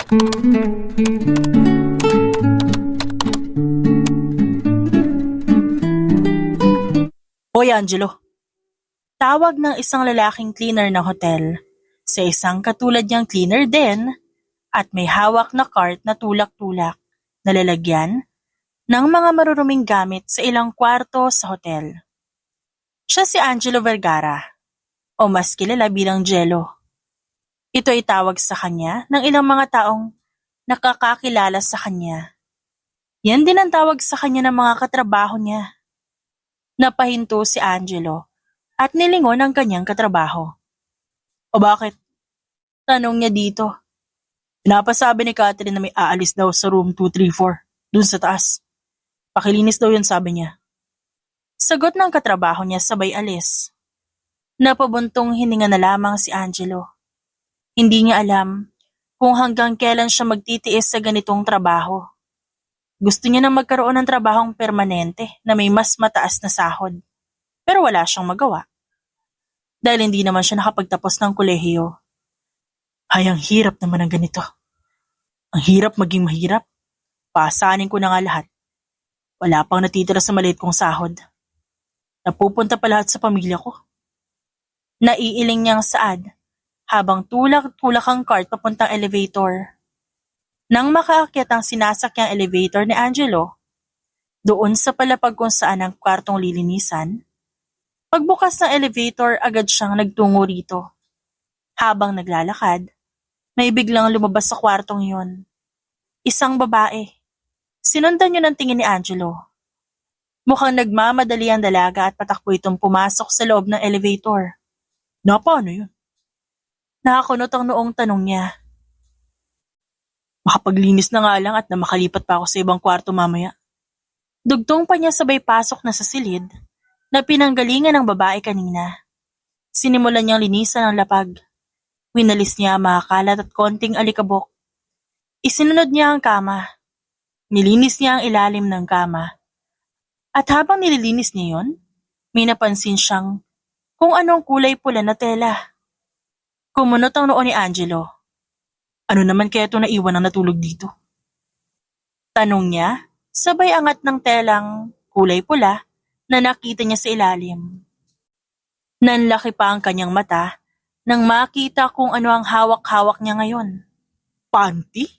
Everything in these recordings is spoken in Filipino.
Hoy Angelo, tawag ng isang lalaking cleaner ng hotel sa isang katulad niyang cleaner din at may hawak na cart na tulak-tulak na lalagyan ng mga maruruming gamit sa ilang kwarto sa hotel. Siya si Angelo Vergara o mas kilala bilang Jello. Ito ay tawag sa kanya ng ilang mga taong nakakakilala sa kanya. Yan din ang tawag sa kanya ng mga katrabaho niya. Napahinto si Angelo at nilingon ang kanyang katrabaho. O bakit? Tanong niya dito. Pinapasabi ni Catherine na may aalis daw sa room 234, dun sa taas. Pakilinis daw yun, sabi niya. Sagot ng katrabaho niya sabay alis. Napabuntong hininga na lamang si Angelo. Hindi niya alam kung hanggang kailan siya magtitiis sa ganitong trabaho. Gusto niya na magkaroon ng trabahong permanente na may mas mataas na sahod. Pero wala siyang magawa. Dahil hindi naman siya nakapagtapos ng kolehiyo. Ay, ang hirap naman ng ganito. Ang hirap maging mahirap. Paasanin ko na nga lahat. Wala pang natitira sa maliit kong sahod. Napupunta pa lahat sa pamilya ko. Naiiling niyang saad habang tulak-tulak ang cart papuntang elevator. Nang makaakyat ang sinasakyang elevator ni Angelo, doon sa palapag kung saan ang kwartong lilinisan, pagbukas ng elevator agad siyang nagtungo rito. Habang naglalakad, may biglang lumabas sa kwartong yun. Isang babae. Sinundan yun ang tingin ni Angelo. Mukhang nagmamadali ang dalaga at patakbo itong pumasok sa loob ng elevator. Paano yun? Nakakunot ang noong tanong niya. Makapaglinis na nga lang at na makalipat pa ako sa ibang kwarto mamaya. Dugtong pa niya sabay pasok na sa silid na pinanggalingan ng babae kanina. Sinimulan niyang linisan ang lapag. Winalis niya ang mga kalat at konting alikabok. Isinunod niya ang kama. Nilinis niya ang ilalim ng kama. At habang nililinis niya yon, may napansin siyang kung anong kulay pula na tela. Kumunot ang noo ni Angelo. Ano naman kaya ito naiwan ang natulog dito? Tanong niya, sabay angat ng telang kulay pula na nakita niya sa ilalim. Nanlaki pa ang kanyang mata nang makita kung ano ang hawak-hawak niya ngayon. Panty?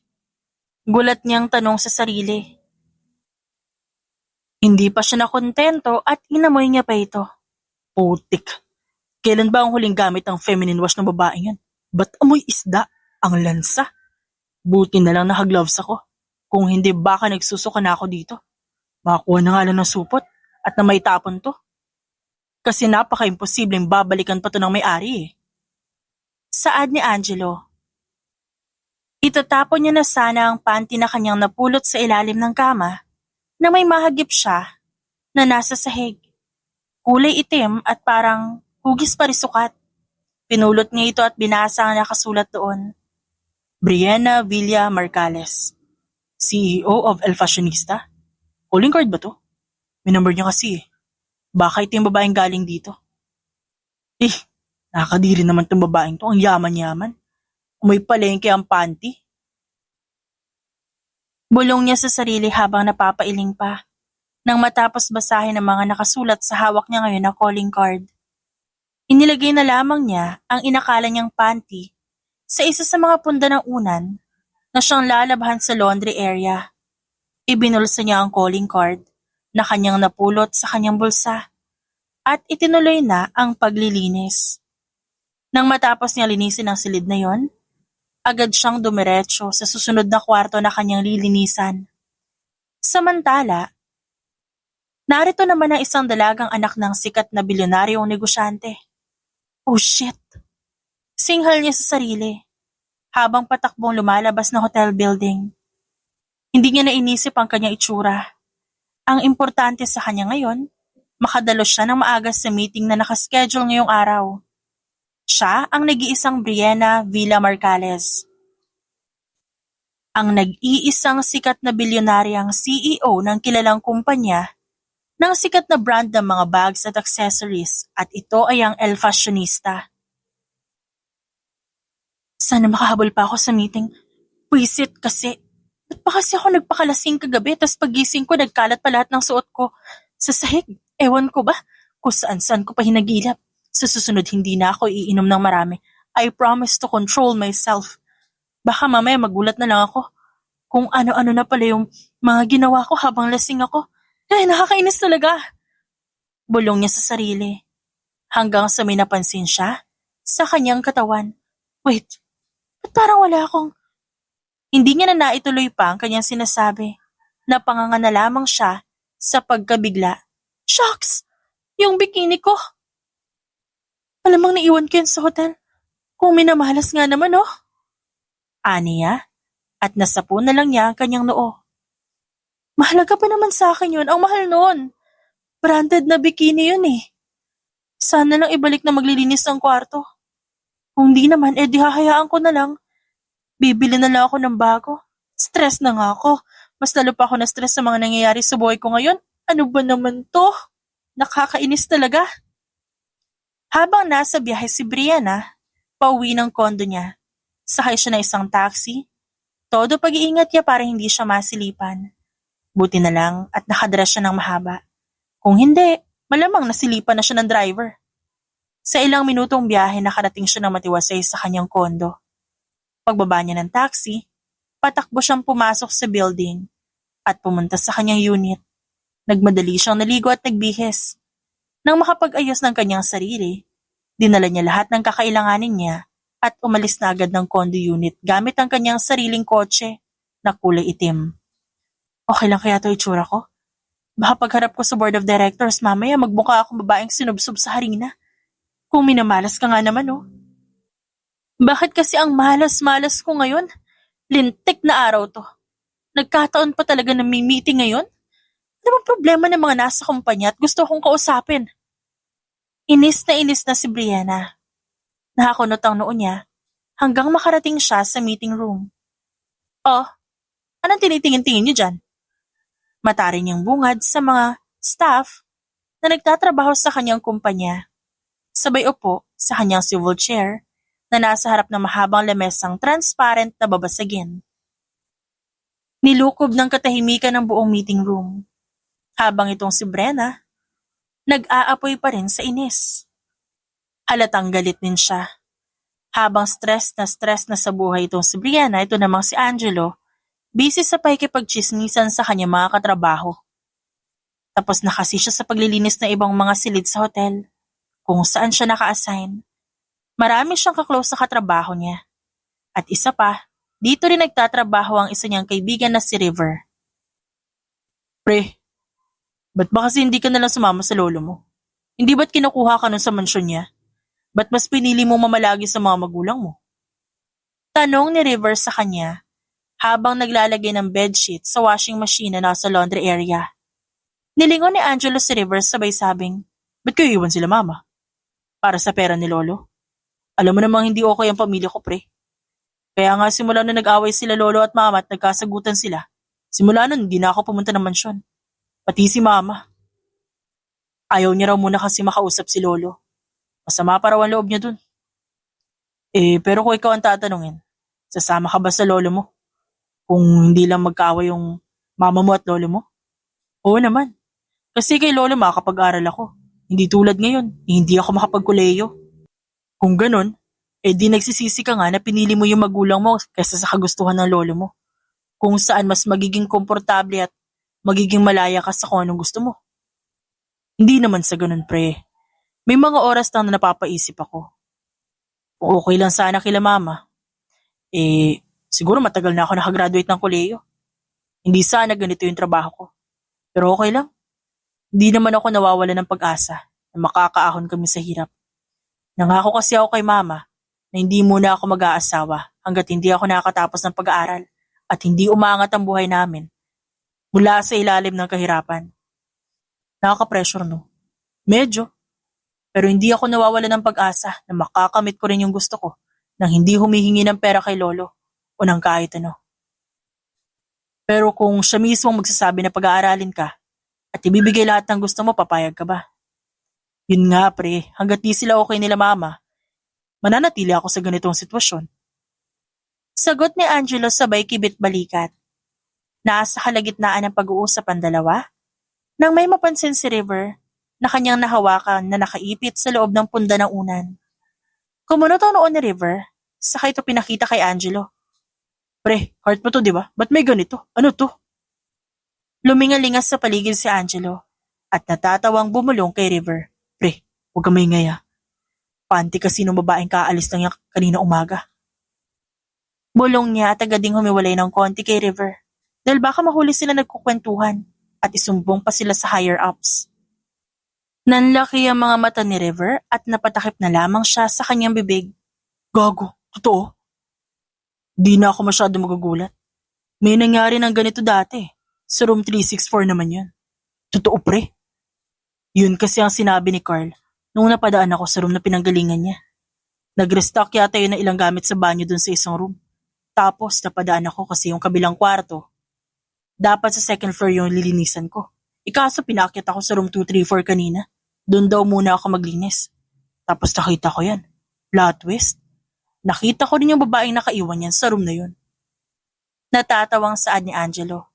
Gulat niyang tanong sa sarili. Hindi pa siya nakontento at inamoy niya pa ito. Putik. Kailan ba ang huling gamit ng feminine wash ng babaeng yan? Ba't amoy isda? Ang lansa. Buti na lang nakagloves ako. Kung hindi baka nagsusuka na ako dito. Makakuha na nga lang ng supot at na may tapon to. Kasi napaka-imposibleng babalikan pa to ng may-ari eh. Saad ni Angelo. Itatapon niya na sana ang panty na kanyang napulot sa ilalim ng kama na may mahagip siya na nasa sahig. Kulay itim at parang hugis parisukat. Pinulot niya ito at binasa ang nakasulat doon. Brianna Villa Marcales, CEO of El Fashionista. Calling card ba to? May number niya kasi eh. Baka ito yung babaeng galing dito. Nakakadiri naman itong babaeng to. Ang yaman-yaman. May palengke ang panty. Bulong niya sa sarili habang napapailing pa. Nang matapos basahin ang mga nakasulat sa hawak niya ngayon na calling card. Inilagay na lamang niya ang inakala niyang panty sa isa sa mga punda ng unan na siyang lalabhan sa laundry area. Ibinulsa niya ang calling card na kanyang napulot sa kanyang bulsa at itinuloy na ang paglilinis. Nang matapos niya linisin ang silid na yon, agad siyang dumiretso sa susunod na kwarto na kanyang lilinisan. Samantala, narito naman ang isang dalagang anak ng sikat na bilyonaryong negosyante. Oh shit! Singhal niya sa sarili habang patakbong lumalabas ng hotel building. Hindi niya nainisip ang kanyang itsura. Ang importante sa kanya ngayon, makadalo siya ng maaga sa meeting na nakaschedule ngayong araw. Siya ang nag-iisang Brianna Villa Marcales. Ang nag-iisang sikat na bilyonaryang CEO ng kilalang kumpanya ng sikat na brand ng mga bags at accessories at ito ay ang El Fashionista. Sana makahabol pa ako sa meeting. Pwisit kasi. Ba't pa kasi ako nagpakalasing kagabi tas pagising ko nagkalat pa lahat ng suot ko sa sahig? Ewan ko ba kung saan-saan ko pa hinagilap. Sa susunod hindi na ako iinom ng marami. I promise to control myself. Baka mamaya magulat na lang ako kung ano-ano na pala yung mga ginawa ko habang lasing ako. Ay, nakakainis talaga. Bulong niya sa sarili. Hanggang sa may napansin siya sa kanyang katawan. Wait, ba't parang wala akong... Hindi niya na naituloy pa ang kanyang sinasabi. Napanganga na lamang siya sa pagkabigla. Shucks! Yung bikini ko! Alamang naiwan ko yun sa hotel. Kung minamalas nga naman, oh. Aniya, at nasapo na lang niya ang kanyang noo. Mahalaga pa naman sa akin yun. Ang mahal nun. Branded na bikini yun eh. Sana lang ibalik na maglilinis ng kwarto. Kung di naman, di hahayaan ko na lang. Bibili na lang ako ng bago. Stress na nga ako. Mas lalo pa ako na-stress sa mga nangyayari sa buhay ko ngayon. Ano ba naman to? Nakakainis talaga. Habang nasa biyahe si Brianna, pauwi ng kondo niya. Sakay siya ng isang taxi. Todo pag-iingat niya para hindi siya masilipan. Buti na lang at nakadress siya ng mahaba. Kung hindi, malamang nasilipan na siya ng driver. Sa ilang minutong biyahe nakarating siya ng matiwasay sa kanyang kondo. Pagbaba niya ng taxi, patakbo siyang pumasok sa building at pumunta sa kanyang unit. Nagmadali siyang naligo at nagbihis. Nang makapag-ayos ng kanyang sarili, dinala niya lahat ng kakailanganin niya at umalis na agad ng condo unit gamit ang kanyang sariling kotse na kulay itim. Okay lang kaya to itsura ko? Baka pagharap ko sa board of directors mamaya magmukha akong babaeng sinubsob sa harina. Kung minamalas ka nga naman, oh. Bakit kasi ang malas-malas ko ngayon? Lintik na araw to. Nagkataon pa talaga na may meeting ngayon? Ano bang problema ng mga nasa kumpanya at gusto akong kausapin? Inis na si Brianna. Nakakunot ang noo niya hanggang makarating siya sa meeting room. Oh, anong tinitingin-tingin niyo dyan? Matarin niyang bungad sa mga staff na nagtatrabaho sa kanyang kumpanya. Sabay upo sa kanyang swivel chair na nasa harap ng mahabang lamesang transparent na babasagin. Nilukob ng katahimikan ng buong meeting room. Habang itong si Brenna, nag-aapoy pa rin sa inis. Halatang galit din siya. Habang stress na sa buhay itong si Brianna, ito namang si Angelo, busy sa pakikipagchismisan sa kanyang mga katrabaho. Tapos na kasi siya sa paglilinis ng ibang mga silid sa hotel, kung saan siya naka-assign. Marami siyang kaklose sa katrabaho niya. At isa pa, dito rin nagtatrabaho ang isa niyang kaibigan na si River. Pre, ba't ba kasi hindi ka nalang sumama sa lolo mo? Hindi ba't kinukuha ka nun sa mansyon niya? Ba't mas pinili mo mamalagi sa mga magulang mo? Tanong ni River sa kanya habang naglalagay ng bedsheet sa washing machine na nasa laundry area. Nilingon ni Angelo si River sabay sabing, ba't kayo iwan sila mama? Para sa pera ni lolo? Alam mo namang hindi okay ang pamilya ko, pre. Kaya nga simula na nag-away sila lolo at mama at nagkasagutan sila, simula nun hindi na ako pumunta ng mansyon. Pati si mama. Ayaw niya raw muna kasi makausap si lolo. Masama pa raw ang loob niya dun. Pero kung ikaw ang tatanungin, sasama ka ba sa lolo mo? Kung hindi lang magkaaway yung mama mo at lolo mo? Oo naman. Kasi kay lolo makakapag-aral ako. Hindi tulad ngayon, hindi ako makapagkuleyo. Kung ganun, di nagsisisi ka nga na pinili mo yung magulang mo kaysa sa kagustuhan ng lolo mo. Kung saan mas magiging komportable at magiging malaya ka sa kung anong gusto mo. Hindi naman sa ganun, pre. May mga oras lang na napapaisip ako. Kung okay lang sana kila mama, siguro matagal na ako nakagraduate ng koleyo. Hindi sana ganito yung trabaho ko. Pero okay lang. Hindi naman ako nawawala ng pag-asa na makakaahon kami sa hirap. Nangako kasi ako kay mama na hindi muna ako mag-aasawa hanggat hindi ako nakatapos ng pag-aaral at hindi umangat ang buhay namin mula sa ilalim ng kahirapan. Nakaka-pressure, no? Medyo. Pero hindi ako nawawala ng pag-asa na makakamit ko rin yung gusto ko nang hindi humihingi ng pera kay lolo o ng kahit ano. Pero kung siya mismo magsasabi na pag-aaralin ka at ibibigay lahat ng gusto mo, papayag ka ba? Yun nga, pre, hanggat di sila okay nila mama, mananatili ako sa ganitong sitwasyon. Sagot ni Angelo sabay kibit-balikat. Nasa kalagitnaan ng pag-uusap ang dalawa nang may mapansin si River na kanyang nahawakan na nakaipit sa loob ng punda ng unan. Kumunot ang noon ni River, saka ito pinakita kay Angelo. Pre, heart mo to, di ba? Ba't may ganito? Ano to? Lumingalingas sa paligid si Angelo at natatawang bumulong kay River. Pre, huwag ka maingay ah. Panty kasi nung babaeng kaalis lang yan kanina umaga. Bulong niya at agad ding humiwalay ng konti kay River dahil baka mahuli sila nagkukwentuhan at isumbong pa sila sa higher-ups. Nanlaki ang mga mata ni River at napatakip na lamang siya sa kanyang bibig. Gago, totoo? Di na ako masyado magagulat. May nangyari ng ganito dati. Sa room 364 naman yun. Totoo pre. Yun kasi ang sinabi ni Carl nung napadaan ako sa room na pinanggalingan niya. Nag-restock yata yun ng ilang gamit sa banyo dun sa isang room. Tapos napadaan ako kasi yung kabilang kwarto. Dapat sa second floor yung lilinisan ko. Ikaso pinakit ako sa room 234 kanina. Doon daw muna ako maglinis. Tapos nakita ko yan. Plot twist. Nakita ko rin yung babaeng nakaiwan yan sa room na yun. Natatawang saad ni Angelo.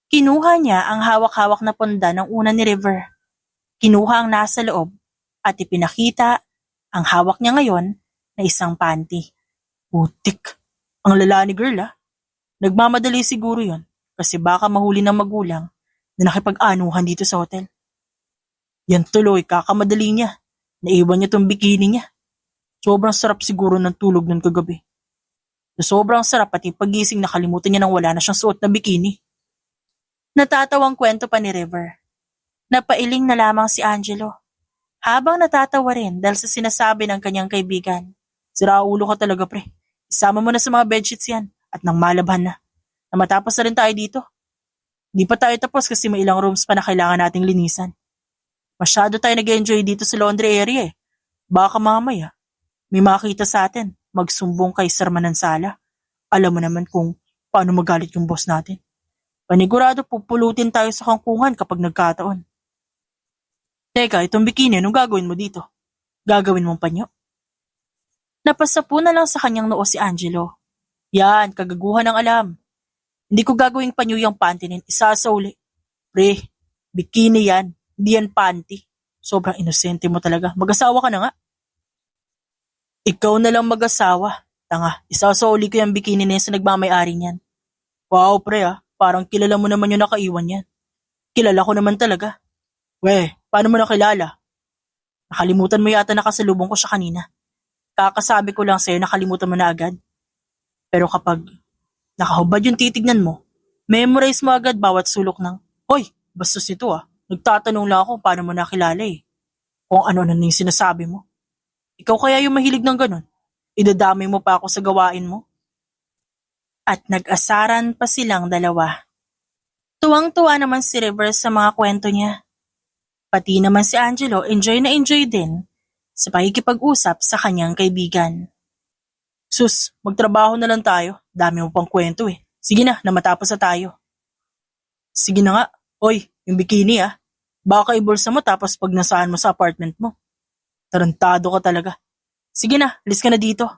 Kinuha niya ang hawak-hawak na punda ng una ni River. Kinuha ang nasa loob at ipinakita ang hawak niya ngayon na isang panty. Putik. Ang lala ni girl ah. Nagmamadali siguro yon kasi baka mahuli ng magulang na nakipag-anuhan dito sa hotel. Yan tuloy, kakamadali niya. Naiwan niya tong bikini niya. Sobrang sarap siguro ng tulog nun kagabi. Sobrang sarap pati pagising nakalimutan niya nang wala na siyang suot na bikini. Natatawang kwento pa ni River. Napailing na lamang si Angelo. Habang natatawa rin dahil sa sinasabi ng kanyang kaibigan. Sira ulo ka talaga pre. Isama mo na sa mga bedsheets yan at nang malabhan na. Na matapos na rin tayo dito. Di pa tayo tapos kasi may ilang rooms pa na kailangan nating linisan. Masyado tayo nag-enjoy dito sa laundry area eh. Baka mamaya, may makita sa atin, magsumbong kay Sir Manansala. Alam mo naman kung paano magalit yung boss natin. Panigurado pupulutin tayo sa kangkungan kapag nagkataon. Teka, itong bikini, anong gagawin mo dito? Gagawin mong panyo? Napasapu na lang sa kanyang noo si Angelo. Yan, kagaguhan ng alam. Hindi ko gagawing panyo yung panty nin, isasauli. Pre, bikini yan. Hindi yan panty. Sobrang inosente mo talaga. Mag-asawa ka na nga. Ikaw na lang mag-asawa. Tanga, isasauli ko yung bikini niya sa nagmamayari niyan. Wow, pre ah. Parang kilala mo naman yung nakaiwan yan. Kilala ko naman talaga. Weh, paano mo nakilala? Nakalimutan mo yata nakasalubong ko siya kanina. Kakasabi ko lang sa'yo nakalimutan mo na agad. Pero kapag nakahubad yung titignan mo, memorize mo agad bawat sulok ng, Hoy, bastos nito ah. Nagtatanong lang ako paano mo nakilala eh. Kung ano-ano na yung sinasabi mo. Ikaw kaya yung mahilig ng ganun? Idadamay mo pa ako sa gawain mo? At nag-asaran pa silang dalawa. Tuwang-tuwa naman si River sa mga kwento niya. Pati naman si Angelo enjoy na enjoy din sa pakikipag-usap sa kanyang kaibigan. Sus, magtrabaho na lang tayo. Dami mo pang kwento eh. Sige na, matapos na tayo. Sige na nga. Oy, yung bikini ah. Baka ibulsa mo tapos pag nasaan mo sa apartment mo. Tarantado ka talaga. Sige na, alis ka na dito.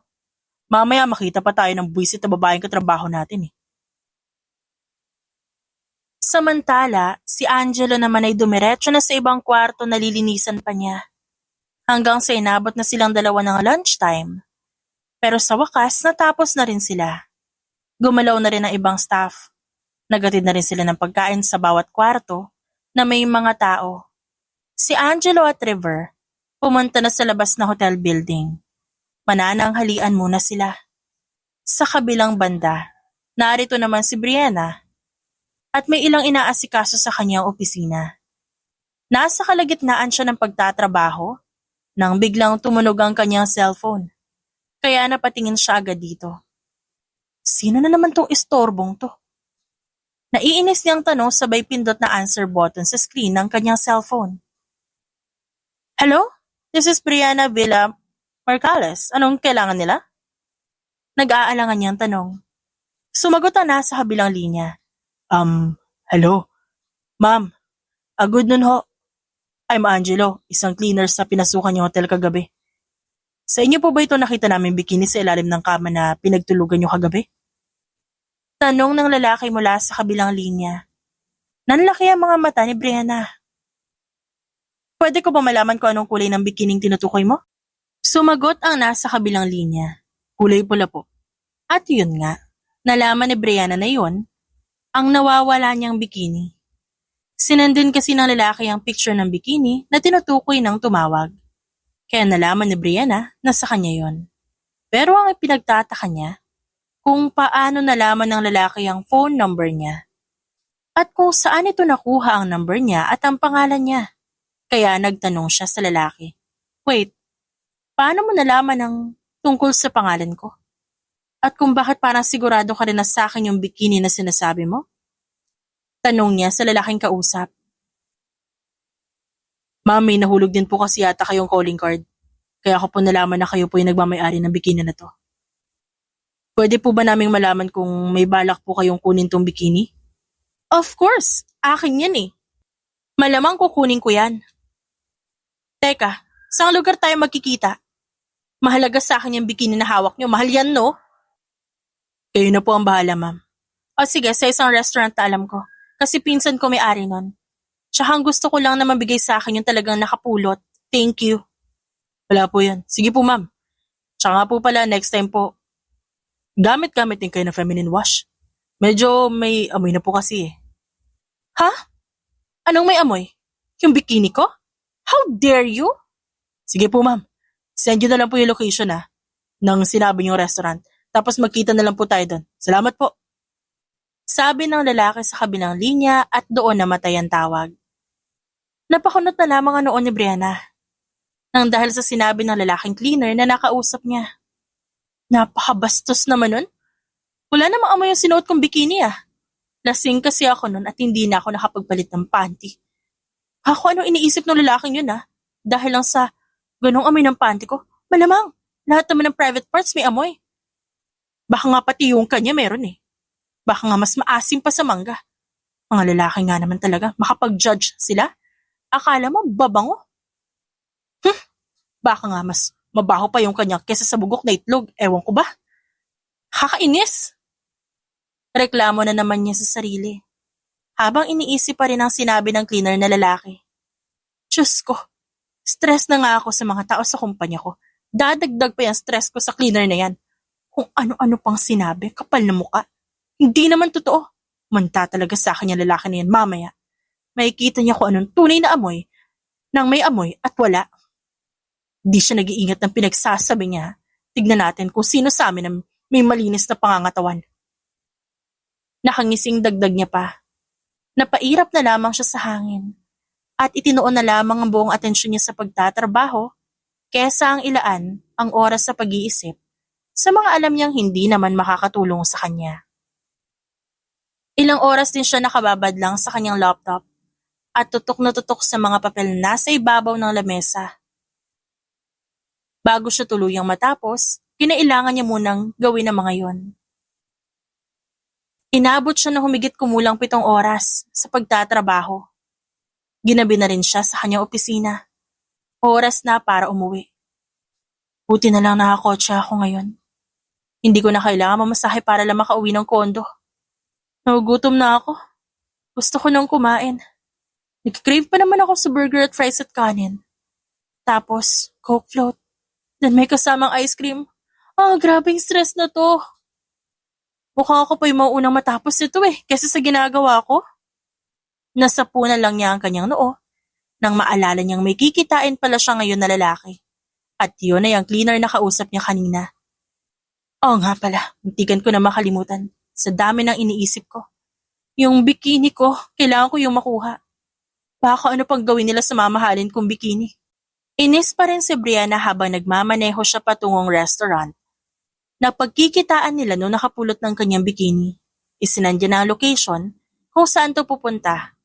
Mamaya makita pa tayo ng buwisit na babaeng katrabaho natin eh. Samantala, si Angelo naman ay dumiretso na sa ibang kwarto na lilinisan pa niya. Hanggang sa inabot na silang dalawa ng lunchtime. Pero sa wakas, natapos na rin sila. Gumalaw na rin ang ibang staff. Nagatid na rin sila ng pagkain sa bawat kwarto na may mga tao. Si Angelo at River pumunta na sa labas na hotel building. Manananghalian muna sila. Sa kabilang banda, narito naman si Brianna at may ilang inaasikaso sa kanyang opisina. Nasa kalagitnaan siya ng pagtatrabaho nang biglang tumunog ang kanyang cellphone. Kaya napatingin siya agad dito. Sino na naman tong istorbong to? Naiinis niyang tanong sabay pindot na answer button sa screen ng kanyang cellphone. Hello? This is Brianna Villa Marcales. Anong kailangan nila? Nag-aalangan niyang tanong. Sumagot ang nasa kabilang linya. Hello? Ma'am, good noon ho. I'm Angelo, isang cleaner sa pinasukan niyong hotel kagabi. Sa inyo po ba ito nakita namin bikini sa ilalim ng kama na pinagtulugan niyo kagabi? Tanong ng lalaki mula sa kabilang linya. Nanlaki ang mga mata ni Brianna. Pwede ko ba malaman kung anong kulay ng bikining tinutukoy mo? Sumagot ang nasa kabilang linya. Kulay pula po. At yun nga, nalaman ni Brianna na yun, ang nawawala niyang bikini. Sinendin kasi ng lalaki ang picture ng bikini na tinutukoy ng tumawag. Kaya nalaman ni Brianna na sa kanya yon. Pero ang ipinagtataka niya, kung paano nalaman ng lalaki ang phone number niya. At kung saan ito nakuha ang number niya at ang pangalan niya. Kaya nagtanong siya sa lalaki. Wait, paano mo nalaman ang tungkol sa pangalan ko? At kung bakit parang sigurado ka rin na sa akin yung bikini na sinasabi mo? Tanong niya sa lalaking kausap. Ma'am, may nahulog din po kasi yata kayong calling card. Kaya ako po nalaman na kayo po yung nagmamayari ng bikini na to. Pwede po ba naming malaman kung may balak po kayong kunin tong bikini? Of course, akin yan eh. Malamang kukunin ko yan. Teka, saan lugar tayo magkikita? Mahalaga sa akin yung bikini na hawak nyo. Mahal yan, no? Kayo na po ang bahala, ma'am. O sige, sa isang restaurant na alam ko. Kasi pinsan ko may-ari nun. Tsaka ang gusto ko lang na mabigay sa akin yung talagang nakapulot. Thank you. Wala po yan. Sige po, ma'am. Tsaka nga po pala, next time po, gamit-gamit din kayo ng feminine wash. Medyo may amoy na po kasi eh. Ha? Anong may amoy? Yung bikini ko? How dare you? Sige po, ma'am. Send you na lang po yung location ng sinabi niyong restaurant. Tapos magkita na lang po tayo doon. Salamat po. Sabi ng lalaki sa kabilang linya at doon namatay ang tawag. Napakunot na lamang ang noon ni Brianna. Nang dahil sa sinabi ng lalaking cleaner na nakausap niya. Napakabastos naman nun. Wala namang amoy yung sinuot kong bikini Lasing kasi ako nun at hindi na ako nakapagpalit ng panty. Ako ano iniisip ng lalaking yun Dahil lang sa ganong amoy ng panty ko. Malamang, lahat naman ng private parts may amoy. Baka nga pati yung kanya meron Baka nga mas maasim pa sa mangga. Mga lalaki nga naman talaga, makapag-judge sila. Akala mo babango. Baka nga mas mabaho pa yung kanya kesa sa bugok na itlog. Ewan ko ba? Kakainis! Reklamo na naman niya sa sarili. Habang iniisip pa rin ang sinabi ng cleaner na lalaki. Diyos ko, stress na nga ako sa mga tao sa kumpanya ko. Dadagdag pa yung stress ko sa cleaner na yan. Kung ano-ano pang sinabi, kapal na muka. Hindi naman totoo. Manta talaga sa akin yung lalaki na yan mamaya. Makikita niya kung anong tunay na amoy, nang may amoy at wala. Di siya nag-iingat ng pinagsasabi niya. Tignan natin kung sino sa amin ang may malinis na pangangatawan. Nakangising dagdag niya pa. Napairap na lamang siya sa hangin. At itinuon na lamang ang buong atensyon niya sa pagtatrabaho kesa ang ilaan ang oras sa pag-iisip sa mga alam niyang hindi naman makakatulong sa kanya. Ilang oras din siya nakababad lang sa kanyang laptop at tutok na tutok sa mga papel na nasa ibabaw ng lamesa. Bago siya tuluyang matapos, kinailangan niya munang gawin ang mga yon. Inabot siya na humigit kumulang 7 oras sa pagtatrabaho. Ginabi na rin siya sa kanyang opisina. Oras na para umuwi. Buti na lang nakakotse ako ngayon. Hindi ko na kailangan mamasahe para lang makauwi ng kondo. Nagugutom na ako. Gusto ko nang kumain. Nag-crave pa naman ako sa burger at fries at kanin. Tapos, Coke float. Then may kasamang ice cream. Grabing stress na to. Mukhang ako pa yung mauunang matapos nito kesa sa ginagawa ko. Nasapunan lang niya ang kanyang noo nang maalala niyang may kikitain pala siya ngayon na lalaki. At yun ay ang cleaner na kausap niya kanina. Oo nga pala, muntikan ko na makalimutan sa dami ng iniisip ko. Yung bikini ko, kailangan ko yung makuha. Baka ano pang gawin nila sa mamahalin kong bikini. Inis pa rin si Brianna habang nagmamaneho siya patungong restaurant. Napagkikitaan nila noong nakapulot ng kanyang bikini. Isinandya na ang location kung saan to pupunta.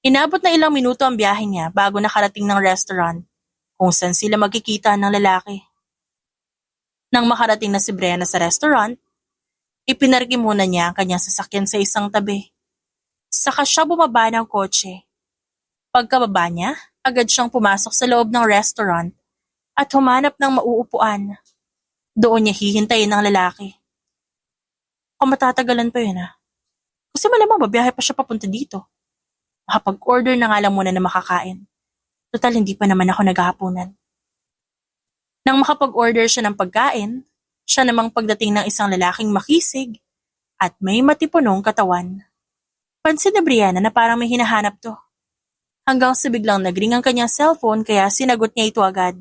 Inabot na ilang minuto ang biyahe niya bago nakarating ng restaurant kung saan sila magkikita ng lalaki. Nang makarating na si Brianna sa restaurant, ipinarki muna niya ang kanyang sasakyan sa isang tabi. Saka siya bumaba ng kotse. Pagkababa niya, agad siyang pumasok sa loob ng restaurant at humanap ng mauupuan. Doon niya hihintayin ng lalaki. O matatagalan pa yun Kasi malamang babiyahe pa siya papunta dito. Makapag-order na nga lang muna na makakain. Total hindi pa naman ako naghahapunan. Nang makapag-order siya ng pagkain, siya namang pagdating ng isang lalaking makisig at may matipunong katawan. Pansin ni Brianna na parang may hinahanap to. Hanggang sa biglang nagring ang kanyang cellphone kaya sinagot niya ito agad.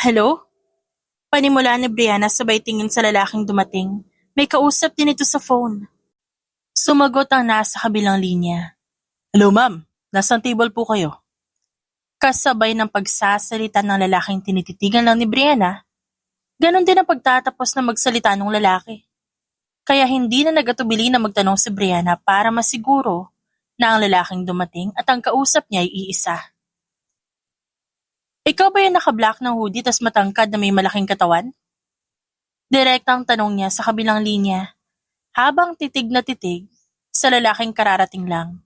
Hello? Panimula ni Brianna sabay tingin sa lalaking dumating. May kausap din ito sa phone. Sumagot ang nasa kabilang linya. Hello ma'am, nasang table po kayo? Kasabay ng pagsasalita ng lalaking tinititigan lang ni Brianna, ganon din ang pagtatapos na magsalita ng lalaki. Kaya hindi na nagatubili na magtanong si Brianna para masiguro na ang lalaking dumating at ang kausap niya ay iisa. Ikaw ba yung naka-black ng hoodie tas matangkad na may malaking katawan? Direktang tanong niya sa kabilang linya, habang titig na titig sa lalaking kararating lang.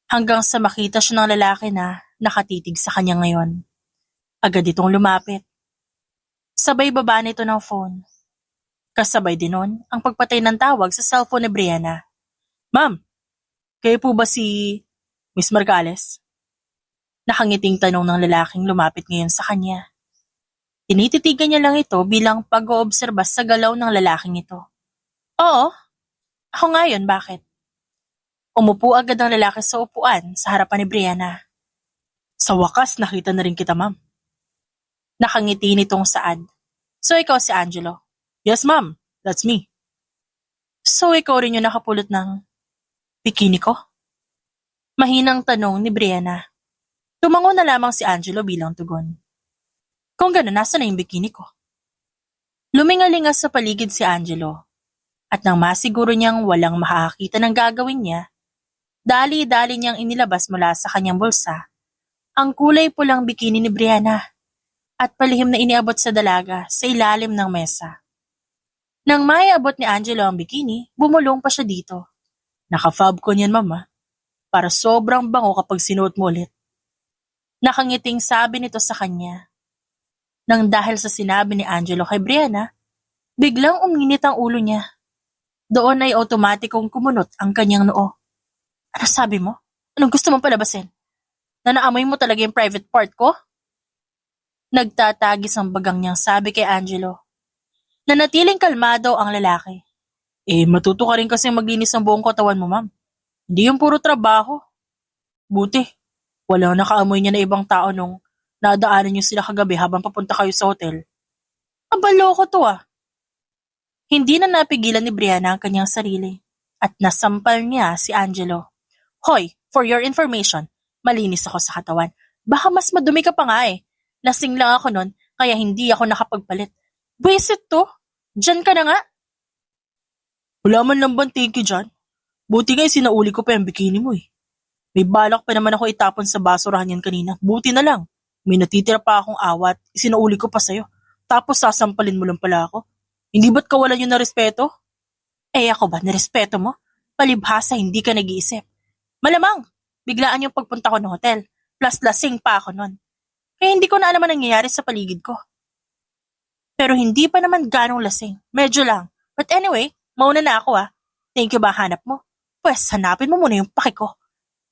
Hanggang sa makita siya ng lalaki na nakatitig sa kanya ngayon. Agad itong lumapit. Sabay baba nito ng phone. Kasabay din nun ang pagpatay ng tawag sa cellphone ni Brianna. Ma'am, kayo po ba si Miss Margales? Nakangiting tanong ng lalaking lumapit ngayon sa kanya. Tinititigan niya lang ito bilang pag-oobserba sa galaw ng lalaking ito. Oo, ako nga yun, bakit? Umupo agad ang lalaki sa upuan sa harapan ni Brianna. Sa wakas, nakita na rin kita, ma'am. Nakangiti nitong saad. So ikaw si Angelo? Yes, ma'am. That's me. So ikaw rin yung nakapulot ng bikini ko? Mahinang tanong ni Brianna. Tumango na lamang si Angelo bilang tugon. Kung gano'n, nasa na yung bikini ko? Lumingalingas sa paligid si Angelo. At nang masiguro niyang walang makakakita ng gagawin niya, dali-dali niyang inilabas mula sa kanyang bulsa ang kulay pulang bikini ni Brianna at palihim na iniabot sa dalaga sa ilalim ng mesa. Nang maiabot ni Angelo ang bikini, bumulong pa siya dito. Naka-fab ko niyan, mama. Para sobrang bango kapag sinuot mo ulit. Nakangiting sabi nito sa kanya. Nang dahil sa sinabi ni Angelo kay Brianna, biglang uminit ang ulo niya. Doon ay otomatikong kumunot ang kanyang noo. Ano sabi mo? Anong gusto mong palabasin? Na naamoy mo talaga yung private part ko? Nagtatagis ang bagang niyang sabi kay Angelo. Nanatiling kalmado ang lalaki. Matuto ka rin kasi maglinis ng buong katawan mo, ma'am. Hindi yung puro trabaho. Buti, walang nakaamoy niya na ibang tao nung nadaanan niyo sila kagabi habang papunta kayo sa hotel. Abaloko to Hindi na napigilan ni Brianna ang kanyang sarili at nasampal niya si Angelo. Hoy, for your information, malinis ako sa katawan. Baka mas madumi ka pa nga Lasing lang ako nun kaya hindi ako nakapagpalit. Buwisit to. Diyan ka na nga. Wala man lang bang thank you dyan? Buti nga sinauli ko pa yung bikini mo May balak pa naman ako itapon sa basurahan yan kanina. Buti na lang. May natitira pa akong awat. Isinauli ko pa sa'yo. Tapos sasampalin mo lang pala ako. Hindi ba't kawalan yun na respeto? Ako ba, nirespeto mo? Palibhasa hindi ka nag-iisip. Malamang, biglaan yung pagpunta ko ng hotel. Plus lasing pa ako nun. Kaya hindi ko na alam ang nangyayari sa paligid ko. Pero hindi pa naman ganong lasing. Medyo lang. But anyway, mauna na ako Thank you ba hanap mo? Pwes, hanapin mo muna yung paki ko.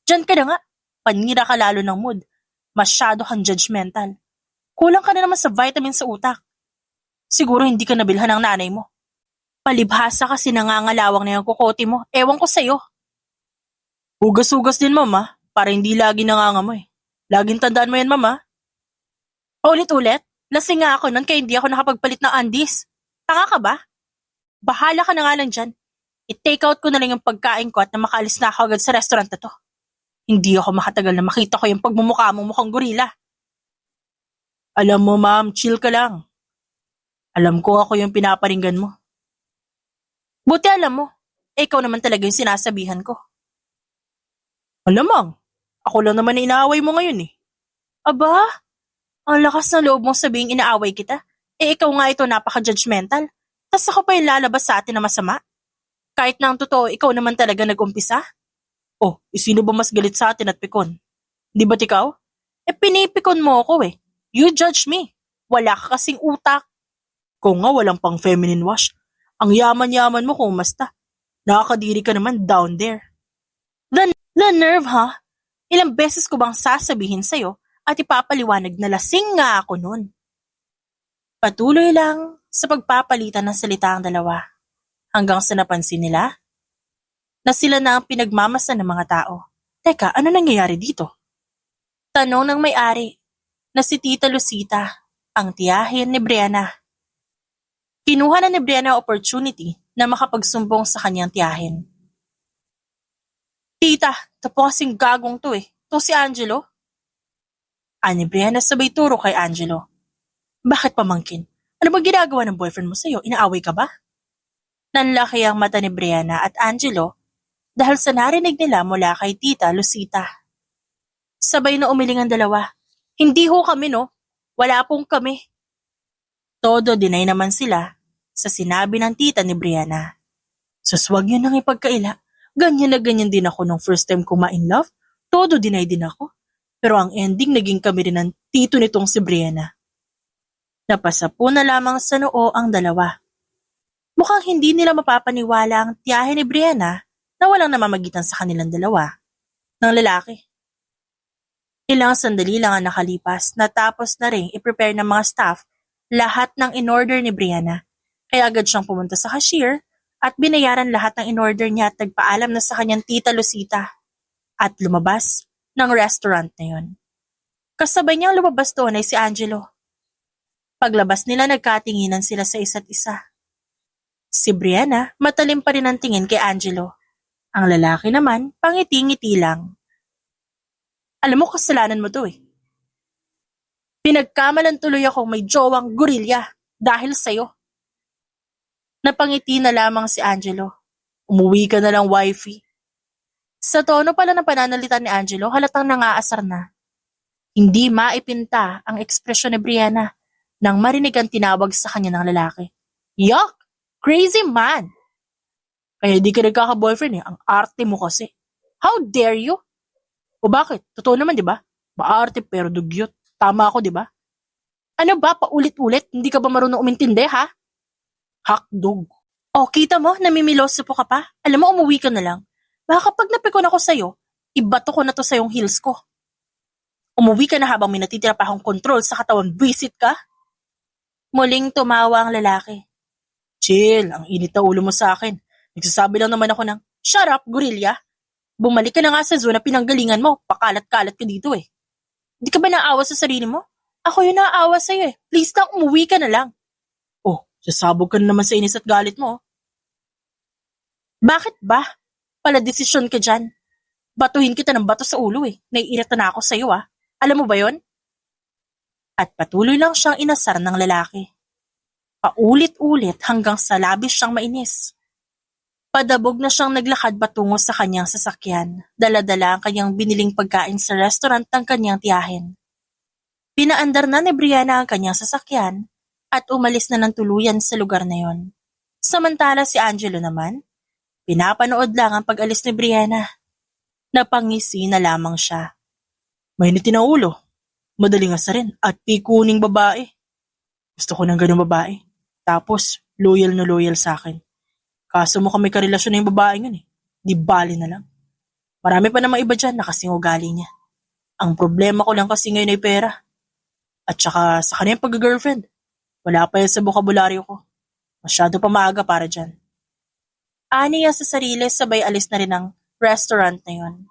Diyan ka na nga. Panira ka lalo ng mood. Masyado kang judgmental. Kulang ka na naman sa vitamin sa utak. Siguro hindi ka nabilhan ng nanay mo. Palibhasa kasi nangangalawang na yung kukote mo. Ewan ko sa'yo. Hugas-hugas din, mama. Para hindi lagi nangangamoy. Laging tandaan mo yan, mama. Ulit-ulit? Lasing nga ako nun kaya hindi ako nakapagpalit ng undies. Tanga ka ba? Bahala ka na nga lang dyan. I-take out ko na lang yung pagkain ko at na makaalis na ako agad sa restaurant na to. Hindi ako makatagal na makita ko yung pagmumukha mong mukhang gorila. Alam mo, ma'am, chill ka lang. Alam ko ako yung pinaparinggan mo. Buti alam mo, ikaw naman talaga yung sinasabihan ko. Alamang, ako lang naman na inaaway mo ngayon Aba, ang lakas ng loob mong sabihing inaaway kita. Ikaw nga ito napaka-judgmental. Tas ako pa yung lalabas sa atin na masama. Kahit na ang totoo, ikaw naman talaga nag-umpisa. Sino ba mas galit sa atin at pikon? Di ba't ikaw? Pinipikon mo ako You judge me. Wala ka kasing utak. Kung nga walang pang feminine wash. Ang yaman-yaman mo kung umasta. Nakakadiri ka naman down there. The nerve, ha? Ilang beses ko bang sasabihin sa'yo at ipapaliwanag na lasing nga ako nun? Patuloy lang sa pagpapalitan ng salita ang dalawa hanggang sa napansin nila na sila na ang pinagmamasan ng mga tao. Teka, ano nangyayari dito? Tanong ng may-ari na si Tita Lucita, ang tiyahin ni Brianna. Kinuha na ni Brianna ang opportunity na makapagsumbong sa kanyang tiyahin. Tita, ito po kasing gagong to eh. To si Angelo. Ani Brianna sabay turo kay Angelo. Bakit pamangkin? Ano ba ginagawa ng boyfriend mo sa'yo? Inaaway ka ba? Nanlaki ang mata ni Brianna at Angelo dahil sa narinig nila mula kay Tita Lucita. Sabay na umiling ang dalawa. Hindi ho kami no. Wala pong kami. Todo dinay naman sila sa sinabi ng tita ni Brianna. Suswag yun nang ipagkaila. Ganyan na ganyan din ako nung first time ko ma-in-love. Todo dinay din ako. Pero ang ending naging kami rin ng tito nitong si Brianna. Napasapo na lamang sa noo ang dalawa. Mukhang hindi nila mapapaniwala ang tiyahe ni Brianna na walang namamagitan sa kanilang dalawa. Ng lalaki. Ilang sandali lang ang nakalipas natapos na rin i-prepare ng mga staff lahat ng in-order ni Brianna. Kaya agad siyang pumunta sa cashier at binayaran lahat ng in-order niya at nagpaalam na sa kanyang Tita Lucita at lumabas ng restaurant na yun. Kasabay niyang lumabas doon ay si Angelo. Paglabas nila nagkatinginan sila sa isa't isa. Si Brianna matalim pa rin ang tingin kay Angelo. Ang lalaki naman pangiti-ngiti lang. Alam mo kasalanan mo to eh. Pinagkamalan tuloy akong may jowang gorilya dahil sa'yo. Napangiti na lamang si Angelo. Umuwi ka na lang, wifey. Sa tono pala ng pananalita ni Angelo, halatang nangaasar na. Hindi maipinta ang ekspresyon ni Brianna nang marinig ang tinawag sa kanya ng lalaki. Yuck! Crazy man! Kaya di ka nagkaka-boyfriend eh, ang arte mo kasi. How dare you? O bakit? Totoo naman, di ba? Maarte pero dugyot. Tama ako, di ba? Ano ba, paulit-ulit? Hindi ka ba marunong umintindi, ha? Hakdog. O, kita mo, namimiloso po ka pa? Alam mo, umuwi ka na lang. Baka kapag napikon ako sa'yo, ibato ko na to sa yung heels ko. Umuwi ka na habang may natitira pa akong control sa katawan. Visit ka? Muling tumawa ang lalaki. Chill, ang init na ulo mo sa akin. Nagsasabi lang naman ako ng, shut up, gorilya. Bumalik ka na nga sa zona pinanggalingan mo. Pakalat-kalat ka dito eh. Di ka ba naawa sa sarili mo? Ako yung naawa sa'yo eh. Please lang, umuwi ka na lang. Oh, sasabog ka na naman sa inis at galit mo. Bakit ba? Pala desisyon ka dyan. Batuhin kita ng bato sa ulo eh. Naiirita na ako sa'yo ah. Alam mo ba yon? At patuloy lang siyang inasar ng lalaki. Paulit-ulit hanggang sa labis siyang mainis. Padabog na siyang naglakad patungo sa kanyang sasakyan, dala-dala ang kanyang biniling pagkain sa restaurant ng kanyang tiyahin. Pinaandar na ni Brianna ang kanyang sasakyan at umalis na ng tuluyan sa lugar na yon. Samantala si Angelo naman, pinapanood lang ang pag-alis ni Brianna. Napangisi na lamang siya. Mainit na ulo, madaling asarin at pikuning babae. Gusto ko ng ganung babae. Tapos, loyal na loyal sa akin. Kaso mo kami karelasyon na yung babae yun eh. Di bali na lang. Marami pa namang iba dyan na kasing ugali niya. Ang problema ko lang kasi ngayon ay pera. At saka sa kanyang pag-girlfriend. Wala pa yan sa bokabularyo ko. Masyado pa maaga para dyan. Aniya sa sarili sabay alis na rin ang restaurant na yun.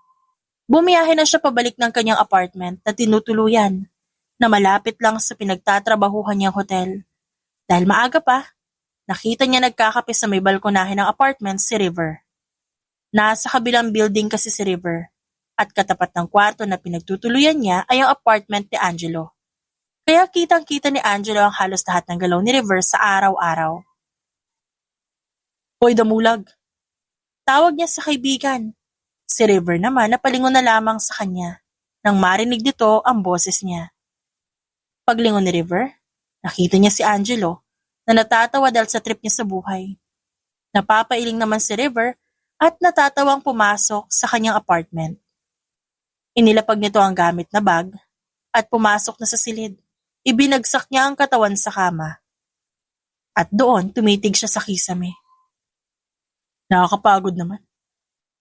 Bumiyahe na siya pabalik ng kanyang apartment na tinutuluyan na malapit lang sa pinagtatrabahuhan niyang hotel. Dahil maaga pa, nakita niya nagkakape sa may balkonahe ng apartment si River. Nasa kabilang building kasi si River at katapat ng kwarto na pinagtutuluyan niya ay ang apartment ni Angelo. Kaya kitang-kita ni Angelo ang halos lahat ng galaw ni River sa araw-araw. Hoy damulag! Tawag niya sa kaibigan. Si River naman napalingon na lamang sa kanya nang marinig dito ang boses niya. Paglingon ni River, nakita niya si Angelo na natatawa dahil sa trip niya sa buhay. Napapailing naman si River at natatawang pumasok sa kanyang apartment. Inilapag nito ang gamit na bag at pumasok na sa silid. Ibinagsak niya ang katawan sa kama. At doon tumitig siya sa kisame. Nakakapagod naman.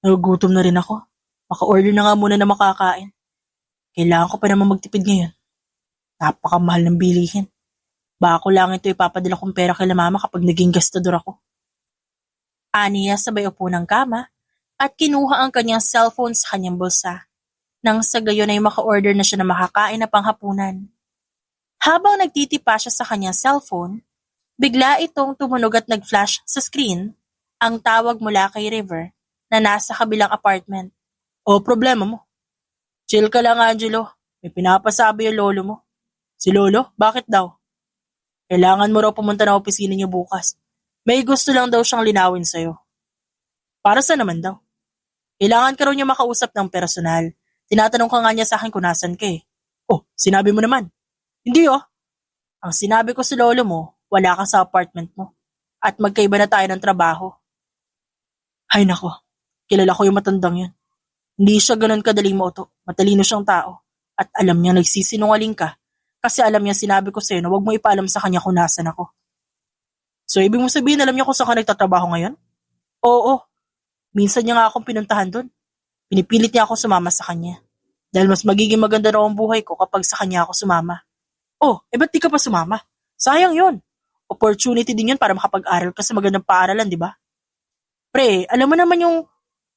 Nagugutom na rin ako. Maka-order na nga muna na makakain. Kailangan ko pa naman magtipid ngayon. Napakamahal ng bilihin. Baka ko lang ito ipapadala kong pera kay mama kapag naging gastador ako. Aniya sabay upo ng kama at kinuha ang kanyang cellphone sa kanyang bulsa. Nang sa gayon ay maka-order na siya na makakain na panghapunan. Habang nagtitipa siya sa kanyang cellphone, bigla itong tumunog at nag-flash sa screen ang tawag mula kay River na nasa kabilang apartment. O problema mo? Chill ka lang, Angelo. May pinapasabi yung lolo mo. Si lolo? Bakit daw? Kailangan mo raw pumunta na opisina niyo bukas. May gusto lang daw siyang linawin sa'yo. Para sa naman daw? Kailangan ka raw niya makausap ng personal. Tinatanong ka nga niya sa akin kung nasan ka eh. Oh, sinabi mo naman. Hindi oh. Ang sinabi ko sa lolo mo, wala ka sa apartment mo. At magkaiba na tayo ng trabaho. Ay nako, kilala ko yung matandang yun. Hindi siya ganun kadaling mauto. Matalino siyang tao. At alam niya nagsisinungaling ka. Kasi alam niya sinabi ko sa'yo na huwag mo ipaalam sa kanya kung nasan ako. So ibig mo sabihin alam niya kung saan ka nagtatrabaho ngayon? Oo. Minsan niya nga akong pinuntahan doon. Pinipilit niya ako sumama sa kanya. Dahil mas magiging maganda raw ang buhay ko kapag sa kanya ako sumama. Oh, ba't di ka pa sumama? Sayang yun. Opportunity din yun para makapag-aral ka sa magandang paaralan, di ba? Pre, alam mo naman yung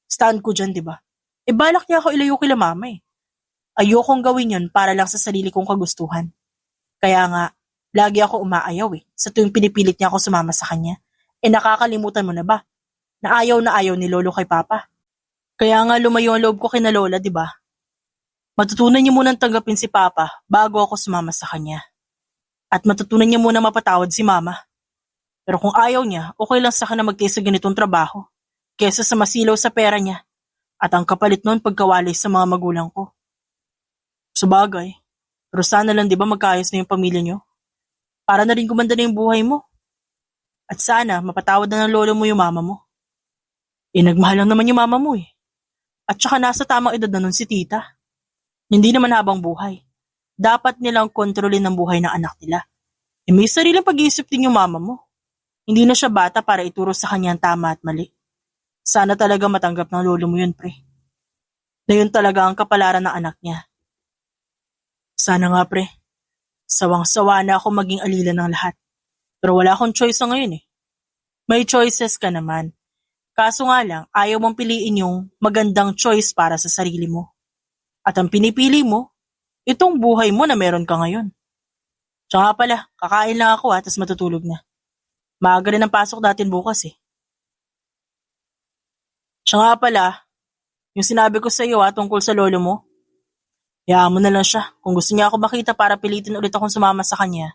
stand ko dyan, di ba? Balak niya ako ilayo kila mama eh. Ayokong gawin yun para lang sa sarili kong kagustuhan. Kaya nga, lagi ako umaayaw eh, sa tuwing pinipilit niya ako sumama sa kanya. Nakakalimutan mo na ba? Na ayaw ni lolo kay papa. Kaya nga lumayo ang loob ko kina lola, di ba? Matutunan niya munang tanggapin si papa bago ako sumama sa kanya. At matutunan niya muna mapatawad si mama. Pero kung ayaw niya, okay lang sa akin na magtiis sa ganitong trabaho, kesa sa masilaw sa pera niya. At ang kapalit noon pagkawalay sa mga magulang ko. Sabagay, pero sana lang di ba magkaayos na yung pamilya niyo? Para na rin gumanda na yung buhay mo. At sana mapatawad na ng lolo mo yung mama mo. Nagmahal lang naman yung mama mo eh. At saka nasa tamang edad na nun si tita. Hindi naman habang buhay. Dapat nilang kontrolin ang buhay ng anak nila. May sariling pag-iisip din yung mama mo. Hindi na siya bata para ituro sa kanya ang tama at mali. Sana talaga matanggap ng lolo mo yun, pre. Na yun talaga ang kapalaran ng anak niya. Sana nga, pre. Sawang-sawa na ako maging alila ng lahat. Pero wala akong choice sa ngayon eh. May choices ka naman. Kaso nga lang, ayaw mong piliin yung magandang choice para sa sarili mo. At ang pinipili mo, itong buhay mo na meron ka ngayon. Tsaka pala, kakain lang ako tapos matutulog na. Maaga rin ang pasok natin bukas eh. Tsaka pala, yung sinabi ko sa iyo tungkol sa lolo mo, hayaan mo na lang siya. Kung gusto niya ako makita para pilitin ulit akong sumama sa kanya,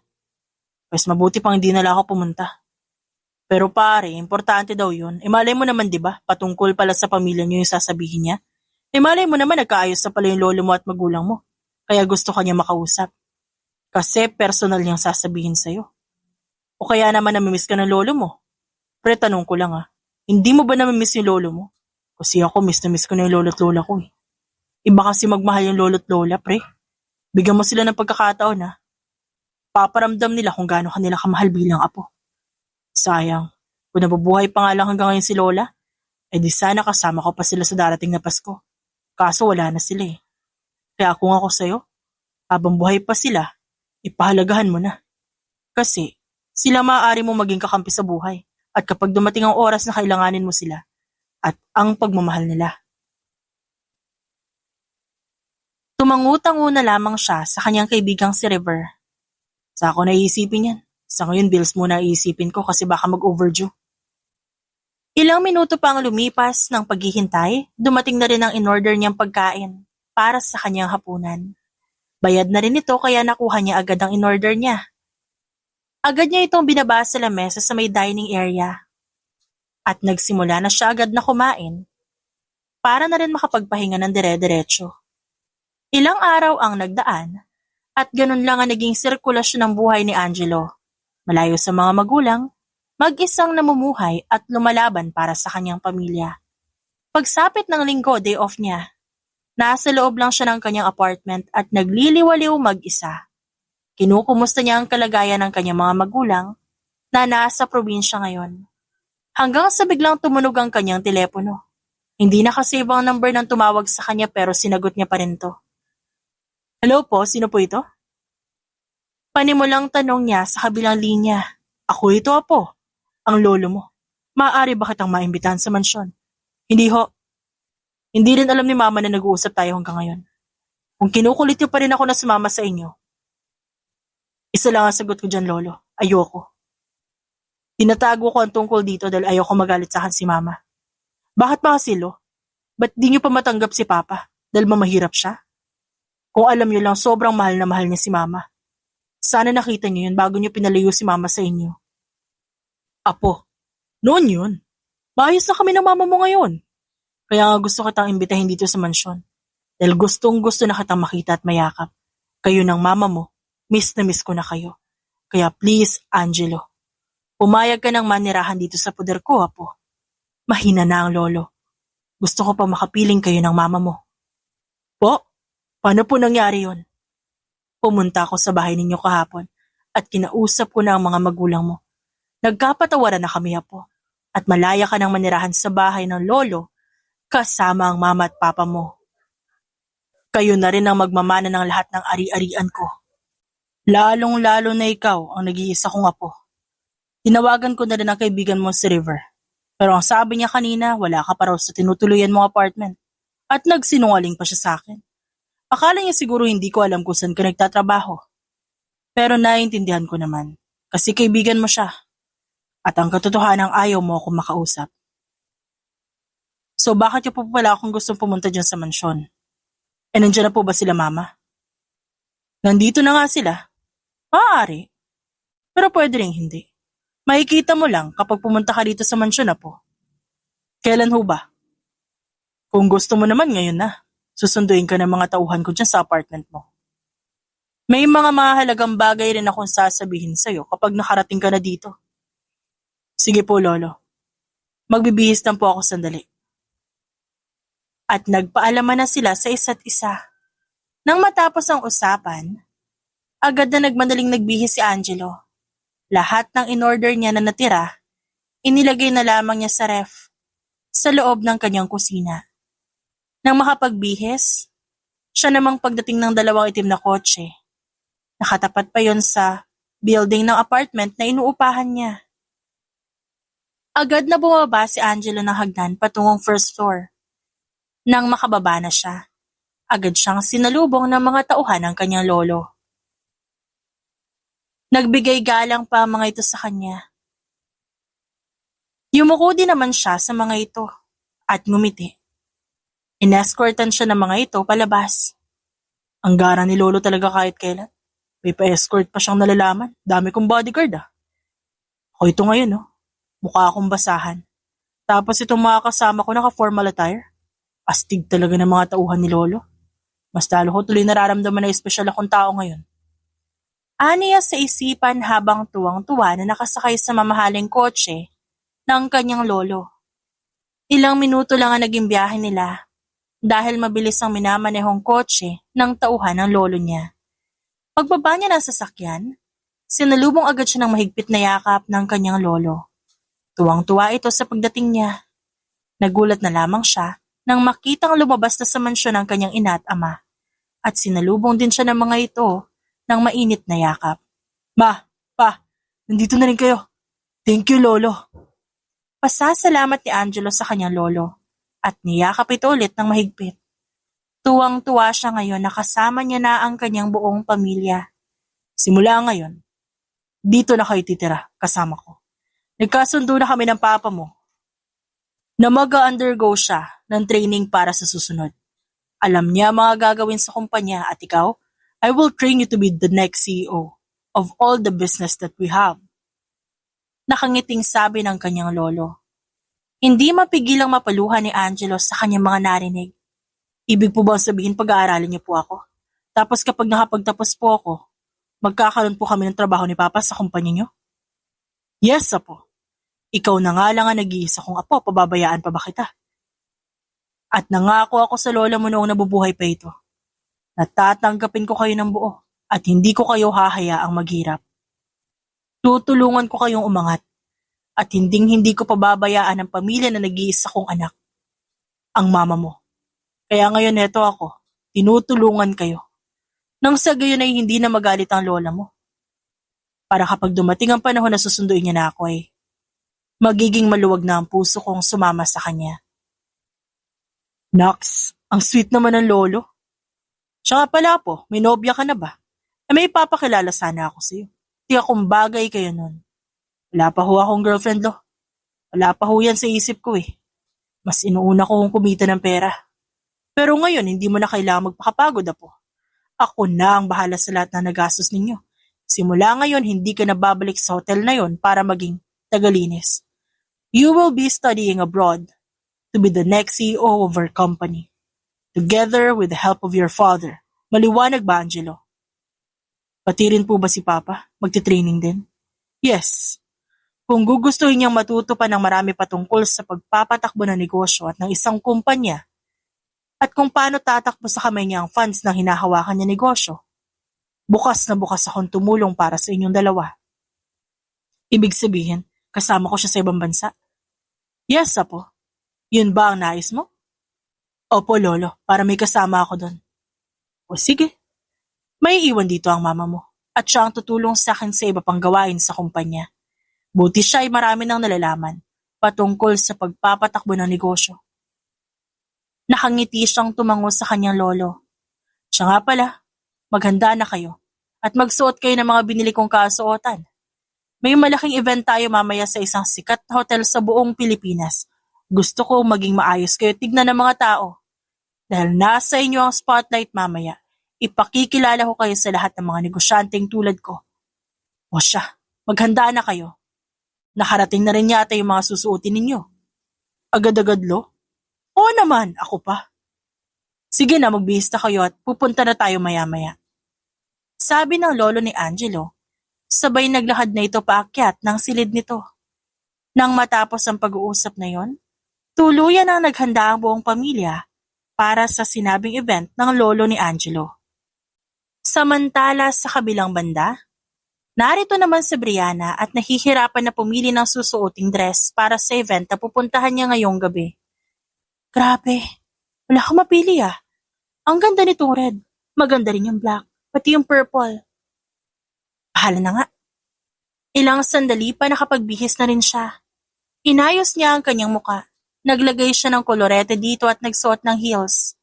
pues mabuti pang hindi na lang ako pumunta. Pero pare, importante daw yun. Malay mo naman 'di ba, patungkol pala sa pamilya niyo yung sasabihin niya. Malay mo naman nagkaayos na pala yung lolo mo at magulang mo. Kaya gusto ka niya makausap. Kasi personal niyang sasabihin sa'yo. O kaya naman namimiss ka ng lolo mo. Pre, tanong ko lang hindi mo ba namimiss yung lolo mo? Kasi ako miss na miss ko na yung lolo't lola ko eh. Iba kasi magmahal yung lolo't lola, pre. Bigyan mo sila ng pagkakataon paparamdam nila kung gaano kanila kamahal bilang apo. Sayang, kung nabubuhay pa nga lang hanggang ngayon si lola, di sana kasama ko pa sila sa darating na Pasko. Kaso wala na sila eh. Kaya kung ako sa'yo, habang buhay pa sila, ipahalagahan mo na. Kasi sila maaari mo maging kakampi sa buhay at kapag dumating ang oras na kailanganin mo sila at ang pagmamahal nila. Tumangutang-una lamang siya sa kanyang kaibigang si River. Sa ako naiisipin yan. Sa ngayon bills muna iisipin ko kasi baka mag-overdue. Ilang minuto pang lumipas ng paghihintay, dumating na rin ang in-order niyang pagkain para sa kanyang hapunan. Bayad na rin ito kaya nakuha niya agad ang in-order niya. Agad niya itong binaba sa lamesa sa may dining area. At nagsimula na siya agad na kumain para na rin makapagpahinga ng dire-diretso. Ilang araw ang nagdaan at ganun lang ang naging sirkulasyon ng buhay ni Angelo. Malayo sa mga magulang, mag-isang namumuhay at lumalaban para sa kanyang pamilya. Pagsapit ng linggo, day off niya. Nasa loob lang siya ng kanyang apartment at nagliliwaliw mag-isa. Kinukumusta niya ang kalagayan ng kanyang mga magulang na nasa probinsya ngayon. Hanggang sa biglang tumunog ang kanyang telepono. Hindi nakasave ang number ng tumawag sa kanya pero sinagot niya pa rin to. Hello po, sino po ito? Panimulang tanong niya sa kabilang linya. Ako ito, apo. Ang lolo mo. Maaari ba kitang maimbitahan sa mansyon? Hindi ho. Hindi rin alam ni mama na nag-uusap tayo hanggang ngayon. Kung kinukulit niyo pa rin ako na sumama sa inyo. Isa lang ang sagot ko dyan, lolo. Ayoko. Tinatago ko ang tungkol dito dahil ayoko magalit sa akin si mama. Bakit ba kasi, lo? Ba't di niyo pa matanggap si papa? Dahil mamahirap siya? Kung alam niyo lang, sobrang mahal na mahal niya si mama. Sana nakita niyo yun bago niyo pinalayo si mama sa inyo. Apo, noon yun. Maayos na kami ng mama mo ngayon. Kaya nga gusto kitang imbitahin dito sa mansyon. Dahil gustong gusto na kitang makita at mayakap. Kayo ng mama mo, miss na miss ko na kayo. Kaya please, Angelo, pumayag ka ng manirahan dito sa puder ko, apo. Mahina na ang lolo. Gusto ko pa makapiling kayo ng mama mo. Po, paano po nangyari yon? Pumunta ako sa bahay ninyo kahapon at kinausap ko na ang mga magulang mo. Nagkapatawaran na kami, apo. At malaya ka ng manirahan sa bahay ng lolo kasama ang mama at papa mo. Kayo na rin ang magmamana ng lahat ng ari-arian ko. Lalong-lalo na ikaw ang nag-iisa kong apo. Tinawagan ko na rin ang kaibigan mo si River. Pero ang sabi niya kanina, wala ka pa raw sa tinutuluyan mong apartment. At nagsinungaling pa siya sa akin. Akala niya siguro hindi ko alam kung saan ka nagtatrabaho. Pero naiintindihan ko naman, kasi kaibigan mo siya. At ang katotohanan ayaw mo akong makausap. So bakit niyo po pala akong gustong pumunta dyan sa mansyon? E nandiyan na po ba sila mama? Nandito na nga sila. Maaari. Pero pwede rin hindi. Makikita mo lang kapag pumunta ka dito sa mansyon na po. Kailan ho ba? Kung gusto mo naman ngayon na. Susunduin ka ng mga tauhan ko dyan sa apartment mo. May mga mahalagang bagay rin akong sasabihin sa'yo kapag nakarating ka na dito. Sige po, lolo. Magbibihis lang po ako sandali. At nagpaalaman na sila sa isa't isa. Nang matapos ang usapan, agad na nagmadaling nagbihis si Angelo. Lahat ng in-order niya na natira, inilagay na lamang niya sa ref, sa loob ng kanyang kusina. Nang makapagbihis, siya namang pagdating ng 2 itim na kotse. Nakatapat pa yon sa building ng apartment na inuupahan niya. Agad na bumaba si Angelo ng hagdan patungong first floor. Nang makababa na siya, agad siyang sinalubong ng mga tauhan ng kanyang lolo. Nagbigay galang pa ang mga ito sa kanya. Yumuko din naman siya sa mga ito at ngumiti. Inescortan siya ng mga ito palabas. Ang gara ni lolo talaga kahit kailan. May pa-escort pa siyang nalalaman. Dami kong bodyguard ah. Ako ito ngayon oh. Mukha akong basahan. Tapos itong mga kasama ko naka-formal attire. Astig talaga ng mga tauhan ni lolo. Mas lalo ko tuloy nararamdaman na espesyal akong tao ngayon. Aniya sa isipan habang tuwang-tuwa na nakasakay sa mamahaling kotse ng kanyang lolo. Ilang minuto lang ang naging biyahe nila dahil mabilis ang minamanehong kotse ng tauhan ng lolo niya. Pagbaba niya ng sasakyan, sinalubong agad siya ng mahigpit na yakap ng kanyang lolo. Tuwang-tuwa ito sa pagdating niya. Nagulat na lamang siya nang makitang lumabas na sa mansyon ng kanyang ina at ama. At sinalubong din siya ng mga ito ng mainit na yakap. Ma, pa, nandito na rin kayo. Thank you, lolo. Pasasalamat ni Angelo sa kanyang lolo at niyakap ito ulit ng mahigpit. Tuwang-tuwa siya ngayon na kasama niya na ang kanyang buong pamilya. Simula ngayon, dito na kayo titira kasama ko. Nagkasundo na kami ng papa mo na mag-undergo siya ng training para sa susunod. Alam niya mga gagawin sa kumpanya at ikaw, I will train you to be the next CEO of all the business that we have. Nakangiting sabi ng kanyang lolo. Hindi mapigilang mapaluhan ni Angelo sa kanyang mga narinig. Ibig po ba sabihin pag-aaralin niyo po ako? Tapos kapag nakapagtapos po ako, magkakaroon po kami ng trabaho ni Papa sa kumpanya niyo? Yes, apo. Ikaw na nga lang ang nag-iisa kong apo, pababayaan pa ba kita? At nangako ako sa lola mo noong nabubuhay pa ito. Natatanggapin ko kayo ng buo at hindi ko kayo hahayaang maghirap. Tutulungan ko kayong umangat at hindi ko pababayaan ang pamilya na nag-iisa kong anak, ang mama mo. Kaya ngayon eto ako, tinutulungan kayo. Nang sa gayon ay hindi na magalit ang lola mo. Para kapag dumating ang panahon na susunduin niya na ako ay magiging maluwag na ang puso kong sumama sa kanya. Nox, ang sweet naman ng lolo. Siya nga pala po, may nobya ka na ba? May ipapakilala sana ako sa'yo. Tiyak kung bagay kayo nun. Wala pa ho akong girlfriend lo. Wala pa ho yan sa isip ko eh. Mas inuuna ko kung kumita ng pera. Pero ngayon, hindi mo na kailangang magpakapagod apo. Ako na ang bahala sa lahat na nagastos ninyo. Simula ngayon, hindi ka na babalik sa hotel na yon para maging tagalinis. You will be studying abroad to be the next CEO of our company. Together with the help of your father. Maliwanag ba, Angelo? Pati rin po ba si Papa? Magti-training din? Yes. Kung gugustuhin niyang matuto pa ng marami patungkol sa pagpapatakbo ng negosyo at ng isang kumpanya, at kung paano tatakbo sa kamay niya ang funds ng hinahawakan niya negosyo, bukas na bukas akong tumulong para sa inyong dalawa. Ibig sabihin, kasama ko siya sa ibang bansa? Yes, apo. Yun ba ang nais mo? Opo, lolo, para may kasama ako doon. O sige. May iwan dito ang mama mo at siya ang tutulong sa akin sa iba pang gawain sa kumpanya. Buti siya ay marami nang nalalaman patungkol sa pagpapatakbo ng negosyo. Nakangiti siyang tumango sa kanyang lolo. Siya nga pala, maghanda na kayo at magsuot kayo ng mga binili kong kasuotan. May malaking event tayo mamaya sa isang sikat na hotel sa buong Pilipinas. Gusto ko maging maayos kayo tignan ng mga tao. Dahil nasa inyo ang spotlight mamaya, ipakikilala ko kayo sa lahat ng mga negosyanteng tulad ko. O siya, maghanda na kayo. Nakarating na rin yata yung mga susuotin ninyo. Agad-agad lo? Oo naman, ako pa. Sige na, magbihis na kayo at pupunta na tayo maya-maya. Sabi ng lolo ni Angelo, sabay naglakad na ito paakyat ng silid nito. Nang matapos ang pag-uusap na yon, tuluyan ang naghanda ang buong pamilya para sa sinabing event ng lolo ni Angelo. Samantala sa kabilang banda, narito naman si Brianna at nahihirapan na pumili ng susuoting dress para sa event na pupuntahan niya ngayong gabi. Grabe, wala akong mapili ah. Ang ganda nitong red, maganda rin yung black, pati yung purple. Bahala na nga. Ilang sandali pa nakapagbihis na rin siya. Inayos niya ang kanyang muka, naglagay siya ng kolorete dito at nagsuot ng heels.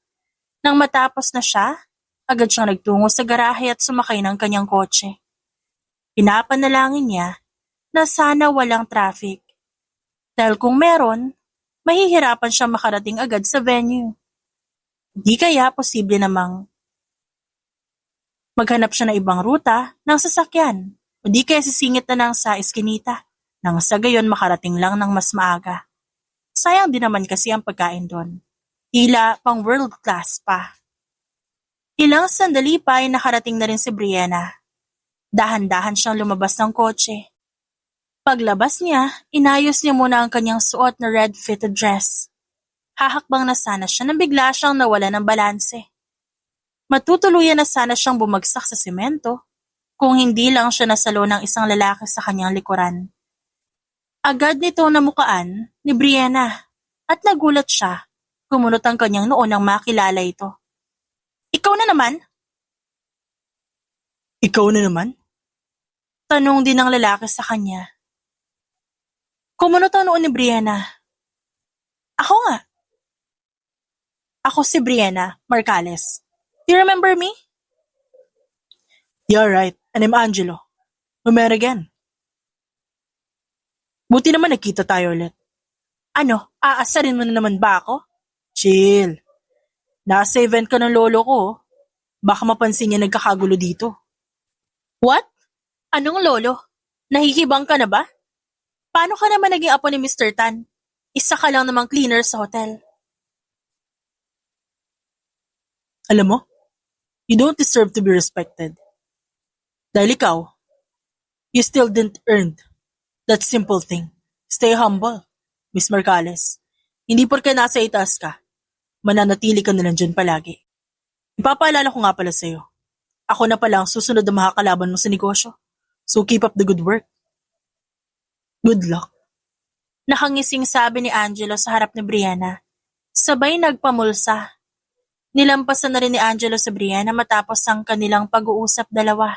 Nang matapos na siya, agad siyang nagtungo sa garahe at sumakay ng kanyang kotse. Pinapanalangin niya na sana walang traffic. Dahil kung meron, mahihirapan siyang makarating agad sa venue. Di kaya posible namang maghanap siya ng ibang ruta ng sasakyan o di kaya sisingit na ng sa eskinita nang sa gayon makarating lang ng mas maaga. Sayang din naman kasi ang pagkain doon. Tila pang world class pa. Ilang sandali pa ay nakarating na rin si Brianna. Dahan-dahan siyang lumabas ng kotse. Paglabas niya, inayos niya muna ang kanyang suot na red fitted dress. Hahakbang na sana siya nang bigla siyang nawala ng balanse. Matutuluyan na sana siyang bumagsak sa semento kung hindi lang siya nasalo ng isang lalaki sa kanyang likuran. Agad nitong namukaan ni Brianna at nagulat siya. Kumunot ang kanyang noo nang makilala ito. Ikaw na naman? Ikaw na naman? Tanong din ng lalaki sa kanya. Kumunot ang noo ni Brianna. Ako nga. Ako si Brianna Marcales. Do you remember me? You're right, and I'm Angelo. We met again. Buti naman nagkita tayo ulit. Ano, aasarin mo na naman ba ako? Chill. Nasa event ka ng lolo ko. Baka mapansin niya nagkakagulo dito. What? Anong lolo? Nahihibang ka na ba? Paano ka naman naging apo ni Mr. Tan? Isa ka lang namang cleaner sa hotel. Alam mo, you don't deserve to be respected. Dahil ikaw, you still didn't earn that simple thing. Stay humble, Miss Marcales. Hindi porke nasa itaas ka, mananatili ka na lang dyan palagi. Ipapaalala ko nga pala sa'yo. Ako na pala ang susunod na makakalaban mo sa negosyo. So keep up the good work. Good luck. Nakangising sabi ni Angelo sa harap ni Brianna. Sabay nagpamulsa. Nilampasan na rin ni Angelo sa Brianna matapos ang kanilang pag-uusap dalawa.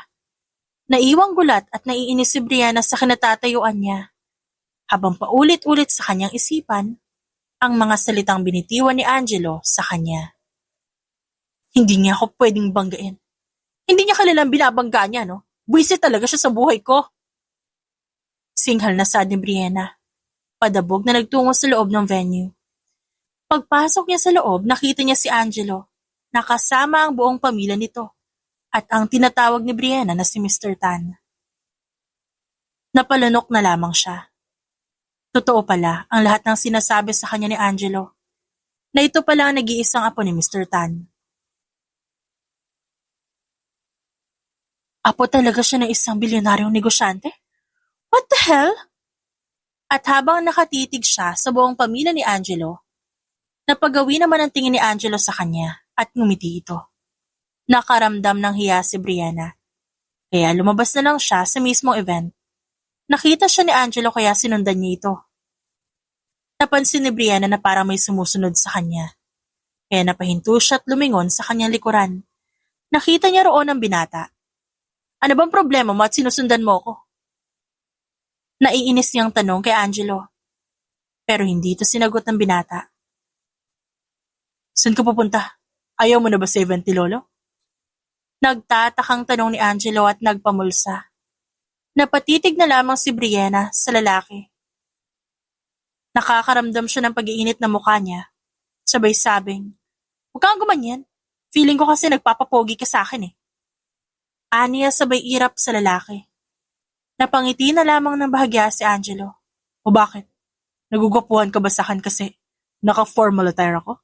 Naiwang gulat at naiinis si Brianna sa kinatatayuan niya. Habang paulit-ulit sa kanyang isipan, ang mga salitang binitiwan ni Angelo sa kanya. Hindi niya ako pwedeng banggain. Hindi niya kailangang binabangga niya, no? Buwisit talaga siya sa buhay ko. Singhal na sad ni Brianna. Padabog na nagtungo sa loob ng venue. Pagpasok niya sa loob, nakita niya si Angelo, nakasama ang buong pamilya nito, at ang tinatawag ni Brianna na si Mr. Tan. Napalunok na lamang siya. Totoo pala ang lahat ng sinasabi sa kanya ni Angelo, na ito pala ang nag-iisang apo ni Mr. Tan. Apo talaga siya ng isang bilyonaryong negosyante? What the hell? At habang nakatitig siya sa buong pamilya ni Angelo, napagawi naman ang tingin ni Angelo sa kanya at ngumiti ito. Nakaramdam ng hiya si Brianna, kaya lumabas na lang siya sa mismong event. Nakita siya ni Angelo kaya sinundan niya ito. Napansin ni Brianna na parang may sumusunod sa kanya, kaya napahinto siya at lumingon sa kanyang likuran. Nakita niya roon ang binata. Ano bang problema mo at sinusundan mo ko? Naiinis niyang tanong kay Angelo. Pero hindi ito sinagot ng binata. Saan ka pupunta? Ayaw mo na ba sa event ni Lolo? Nagtatakang tanong ni Angelo at nagpamulsa. Napatitig na lamang si Brianna sa lalaki. Nakakaramdam siya ng pag-iinit na mukha niya. Sabay sabing, huwag kang gumanyan. Feeling ko kasi nagpapapogi ka sa akin eh. Aniya sabay irap sa lalaki. Napangiti na lamang ng bahagya si Angelo. O bakit? Nagugwapuhan ka ba sa akin kasi naka-formal attire ako?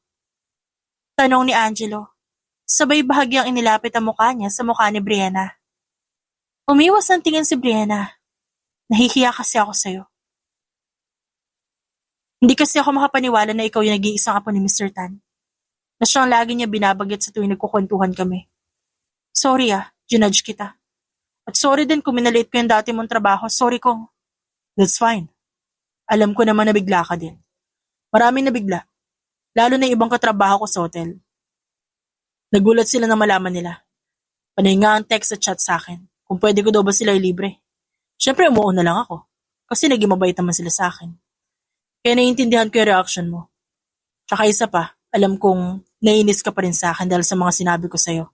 Tanong ni Angelo. Sabay bahagyang inilapit ang mukha niya sa mukha ni Brianna. Umiwas ng tingin si Brianna. Nahihiya kasi ako sa'yo. Hindi kasi ako makapaniwala na ikaw yung nag-iisang apo ni Mr. Tan. Na siyang lagi niya binabanggit sa tuwing nagkukwentuhan kami. Sorry ginudge kita. At sorry din kung minaliit ko yung dati mong trabaho. Sorry kung... That's fine. Alam ko naman na bigla ka din. Maraming nabigla. Lalo na yung ibang katrabaho ko sa hotel. Nagulat sila na malaman nila. Panay nga ang text at chat sa akin. Kung pwede ko daw ba sila ilibre. Siyempre umuuna lang ako. Kasi naging mabait naman sila sa akin. Kaya naiintindihan ko yung reaction mo. Tsaka isa pa, alam kong naiinis ka pa rin sa akin dahil sa mga sinabi ko sa'yo.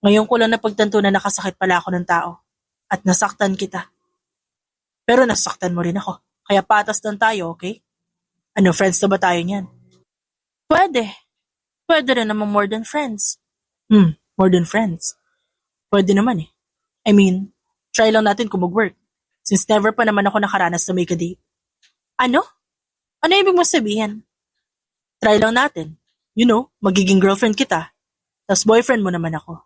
Ngayon ko lang napagtanto na nakasakit pala ako ng tao. At nasaktan kita. Pero nasaktan mo rin ako. Kaya patas lang tayo, okay? Ano, friends na ba tayo niyan? Pwede. Pwede rin naman more than friends. More than friends. Pwede naman eh. I mean, try lang natin kung mag-work. Since never pa naman ako nakaranas na may kadate. Ano? Ano ibig mo sabihin? Try lang natin. You know, magiging girlfriend kita. Tas boyfriend mo naman ako.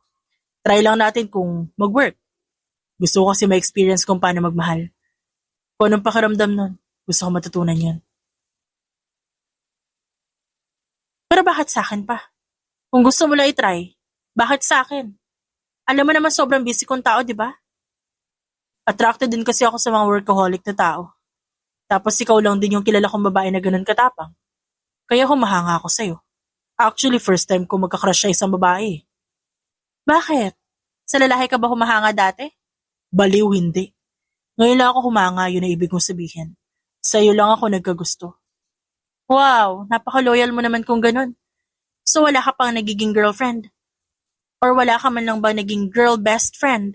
Try lang natin kung mag-work. Gusto ko kasi ma-experience kung paano magmahal. Kung anong pakiramdam nun, gusto ko matutunan yun. Pero bakit sa akin pa? Kung gusto mo lang i-try, bakit sa akin? Alam mo naman sobrang busy kong tao, di ba? Attracted din kasi ako sa mga workaholic na tao. Tapos ikaw lang din yung kilala kong babae na ganun katapang. Kaya humahanga ako sa'yo. Actually, first time ko magka-crush sa isang babae. Bakit? Sa lalaki ka ba humahanga dati? Baliw, hindi. Ngayon lang ako humanga, yun ang ibig kong sabihin. Sa'yo lang ako nagkagusto. Wow, napaka-loyal mo naman kung ganun. So wala ka pang nagiging girlfriend? Or wala ka man lang ba naging girl best friend?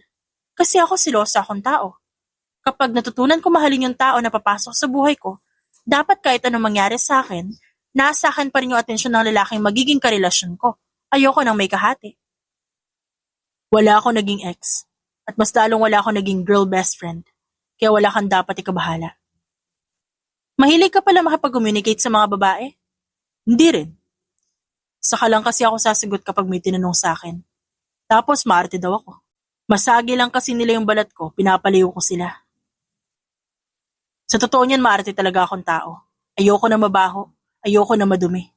Kasi ako silosa akong tao. Kapag natutunan ko mahalin yung tao na papasok sa buhay ko, dapat kahit anong mangyari sa akin, nasa akin pa rin yung atensyon ng lalaking magiging karelasyon ko. Ayoko nang may kahati. Wala ako naging ex. At mas lalong wala ako naging girl best friend. Kaya wala kang dapat ikabahala. Mahilig ka pala makipag-communicate sa mga babae? Hindi rin. Saka lang kasi ako sasagot kapag may tinanong sa akin. Tapos maarte daw ako. Masagi lang kasi nila yung balat ko, pinapaliw ko sila. Sa totoo niyan, maarte talaga akong tao. Ayoko na mabaho, ayoko na madumi.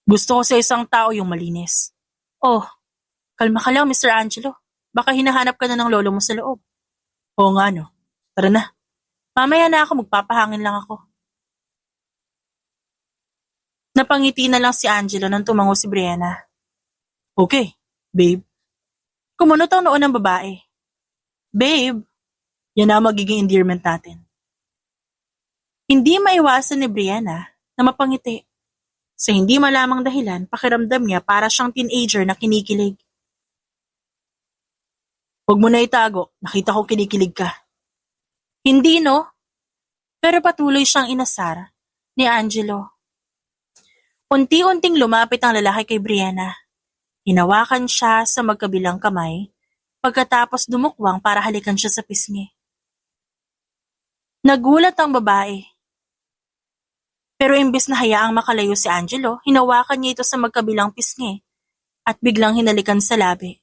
Gusto ko sa isang tao yung malinis. Oh, Kalma ka lang, Mr. Angelo. Baka hinahanap ka na ng lolo mo sa loob. Oo nga no. Tara na. Mamaya na ako, magpapahangin lang ako. Napangiti na lang si Angelo nang tumango si Brianna. Okay, babe. Kumunot ang noon ng babae. Babe, yan na magiging endearment natin. Hindi maiwasan ni Brianna na mapangiti. Sa hindi malamang dahilan, pakiramdam niya para siyang teenager na kinikilig. Huwag mo na itago, nakita ko kinikilig ka. Hindi no, pero patuloy siyang inasar ni Angelo. Unti-unting lumapit ang lalaki kay Brianna. Hinawakan siya sa magkabilang kamay, pagkatapos dumukwang para halikan siya sa pisngi. Nagulat ang babae. Pero imbes na hayaang makalayo si Angelo, hinawakan niya ito sa magkabilang pisngi at biglang hinalikan sa labi.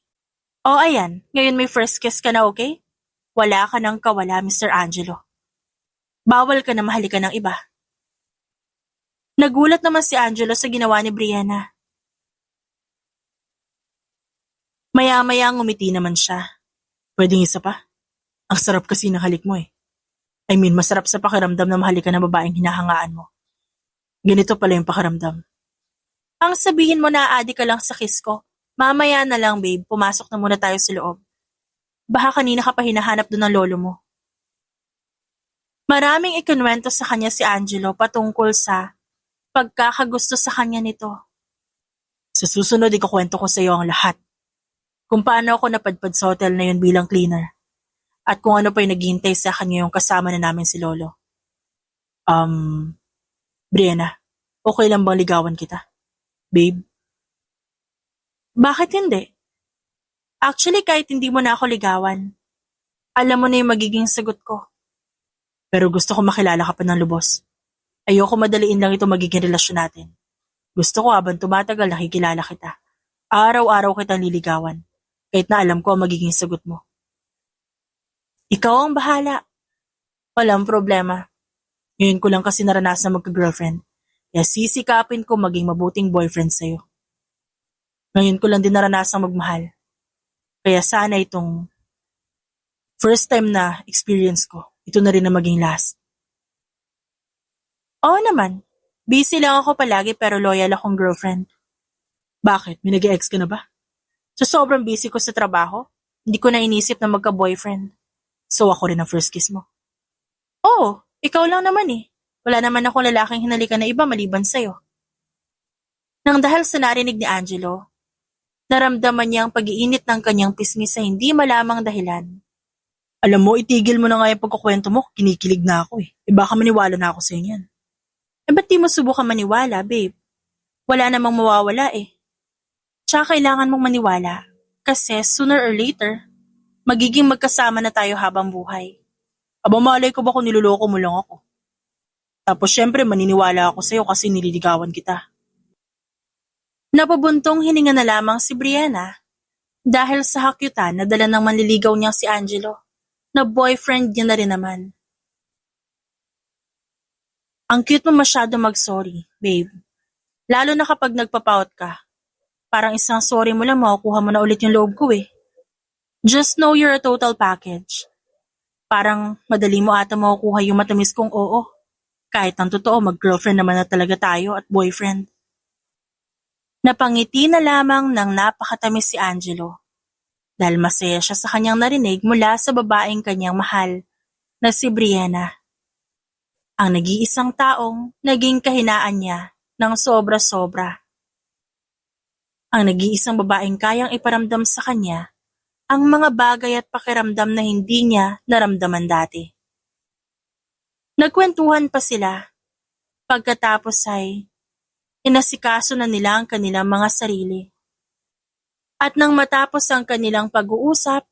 O ayan, ngayon may first kiss ka na, okay? Wala ka nang kawala, Mr. Angelo. Bawal ka na mahalikan ng iba. Nagulat naman si Angelo sa ginawa ni Brianna. Maya-maya ngumiti naman siya. Pwedeng isa pa? Ang sarap kasi ng halik mo eh. I mean, masarap sa pakiramdam na mahalikan ng babaeng hinahangaan mo. Ganito pala yung pakiramdam. Ang sabihin mo na aadi ka lang sa kiss ko, mamaya na lang babe, pumasok na muna tayo sa loob. Baka kanina ka pa hinahanap doon ng lolo mo. Maraming ikinwento sa kanya si Angelo patungkol sa pagkakagusto sa kanya nito. Sa susunod, ikukwento ko sa iyo ang lahat. Kung paano ako napadpad sa hotel na yun bilang cleaner. At kung ano pa yung naghihintay sa kanya yung kasama na namin si lolo. Brianna, okay lang bang ligawan kita? Babe? Bakit hindi? Actually, kahit hindi mo na ako ligawan, alam mo na yung magiging sagot ko. Pero gusto ko makilala ka pa ng lubos. Ayoko madaliin lang ito magiging relasyon natin. Gusto ko habang tumatagal nakikilala kita. Araw-araw kitang liligawan, kahit na alam ko ang magiging sagot mo. Ikaw ang bahala. Walang problema. Ngayon ko lang kasi naranasan magka-girlfriend, kaya sisikapin ko maging mabuting boyfriend sa'yo. Ngayon ko lang din naranasang magmahal, kaya sana itong first time na experience ko, ito na rin na maging last. Oo naman, busy lang ako palagi pero loyal akong girlfriend. Bakit? May nag-ex ka na ba? So sobrang busy ko sa trabaho, hindi ko na inisip na magka-boyfriend. So ako rin ang first kiss mo. Oo, ikaw lang naman eh. Wala naman akong lalaking hinalikan na iba maliban sa'yo. Nang dahil sa narinig ni Angelo, naramdaman niya ang pag-iinit ng kanyang pisngi sa hindi malamang dahilan. Alam mo, itigil mo na nga yung pagkukwento mo, kinikilig na ako eh. Baka maniwala na ako sa inyan. Ba't di mo subukan maniwala, babe? Wala namang mawawala eh. Tsaka kailangan mong maniwala, kasi sooner or later, magiging magkasama na tayo habang buhay. Aba malay ko ba kung niloloko mo lang ako? Tapos syempre maniniwala ako sa'yo kasi nililigawan kita. Napabuntong hininga na lamang si Brianna dahil sa hakyutan na dala ng manliligaw niyang si Angelo na boyfriend niya na rin naman. Ang cute mo masyado mag-sorry, babe. Lalo na kapag nagpapout ka. Parang isang sorry mo lang makukuha mo na ulit yung loob ko eh. Just know you're a total package. Parang madali mo ata makukuha yung matamis kong oo. Kahit ang totoo, mag-girlfriend naman na talaga tayo at boyfriend. Napangiti na lamang ng napakatamis si Angelo. Dahil masaya siya sa kanyang narinig mula sa babaeng kanyang mahal na si Brianna. Ang nag-iisang taong naging kahinaan niya ng sobra-sobra. Ang nag-iisang babaeng kayang iparamdam sa kanya ang mga bagay at pakiramdam na hindi niya naramdaman dati. Nagkwentuhan pa sila. Pagkatapos ay inasikaso na nila ang kanilang mga sarili. At nang matapos ang kanilang pag-uusap,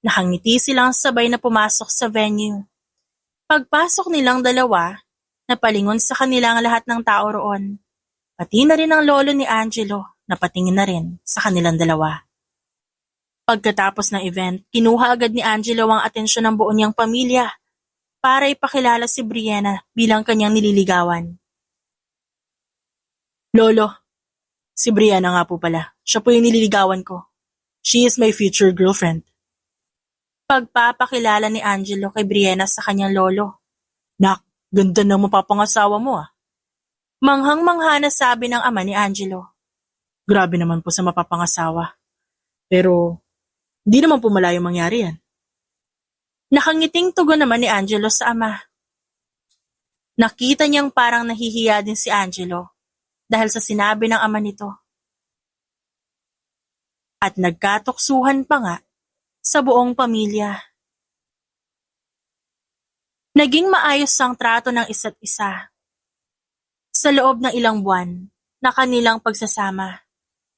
nakangiti silang sabay na pumasok sa venue. Pagpasok nilang dalawa, napalingon sa kanilang lahat ng tao roon. Pati na rin ang lolo ni Angelo, napatingin na rin sa kanilang dalawa. Pagkatapos ng event, kinuha agad ni Angelo ang atensyon ng buo niyang pamilya para ipakilala si Brianna bilang kanyang nililigawan. Lolo, si Brianna nga po pala. Siya po yung nililigawan ko. She is my future girlfriend. Pagpapakilala ni Angelo kay Brianna sa kanyang lolo. Nak, ganda ng mapapangasawa mo ah. Manghang-mangha na sabi ng ama ni Angelo. Grabe naman po sa mapapangasawa. Pero, di naman po malayong mangyari yan. Nakangiting tugon naman ni Angelo sa ama. Nakita niyang parang nahihiya din si Angelo dahil sa sinabi ng ama nito. At nagkatuksuhan pa nga sa buong pamilya. Naging maayos ang trato ng isa't isa. Sa loob ng ilang buwan na kanilang pagsasama.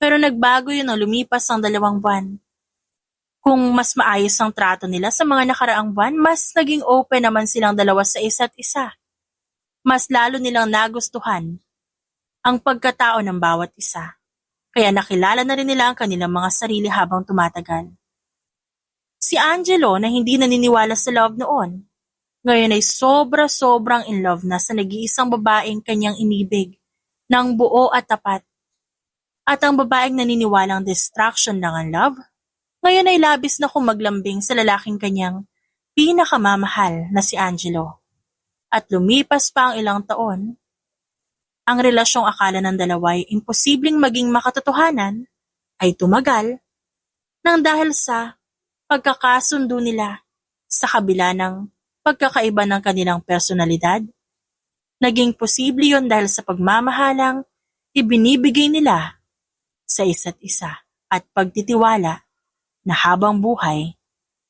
Pero nagbago yun nang lumipas ang 2 buwan. Kung mas maayos ang trato nila sa mga nakaraang buwan, mas naging open naman silang dalawa sa isa't isa. Mas lalo nilang nagustuhan ang pagkatao ng bawat isa. Kaya nakilala na rin nila ang kanilang mga sarili habang tumatagal. Si Angelo na hindi naniniwala sa love noon, ngayon ay sobra-sobrang in love na sa nag-iisang babaeng kanyang inibig ng buo at tapat. At ang babaeng naniniwalang distraction lang ang love, ngayon ay labis na kumaglambing sa lalaking kanyang pinakamamahal na si Angelo. At lumipas pa ang ilang taon, ang relasyong akala ng dalawa ay imposibleng maging makatotohanan ay tumagal nang dahil sa pagkakasundo nila sa kabila ng pagkakaiba ng kanilang personalidad. Naging posible yon dahil sa pagmamahalang ibinibigay nila sa isa't isa at pagtitiwala na habang buhay,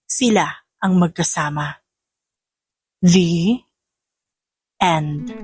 sila ang magkasama. The End.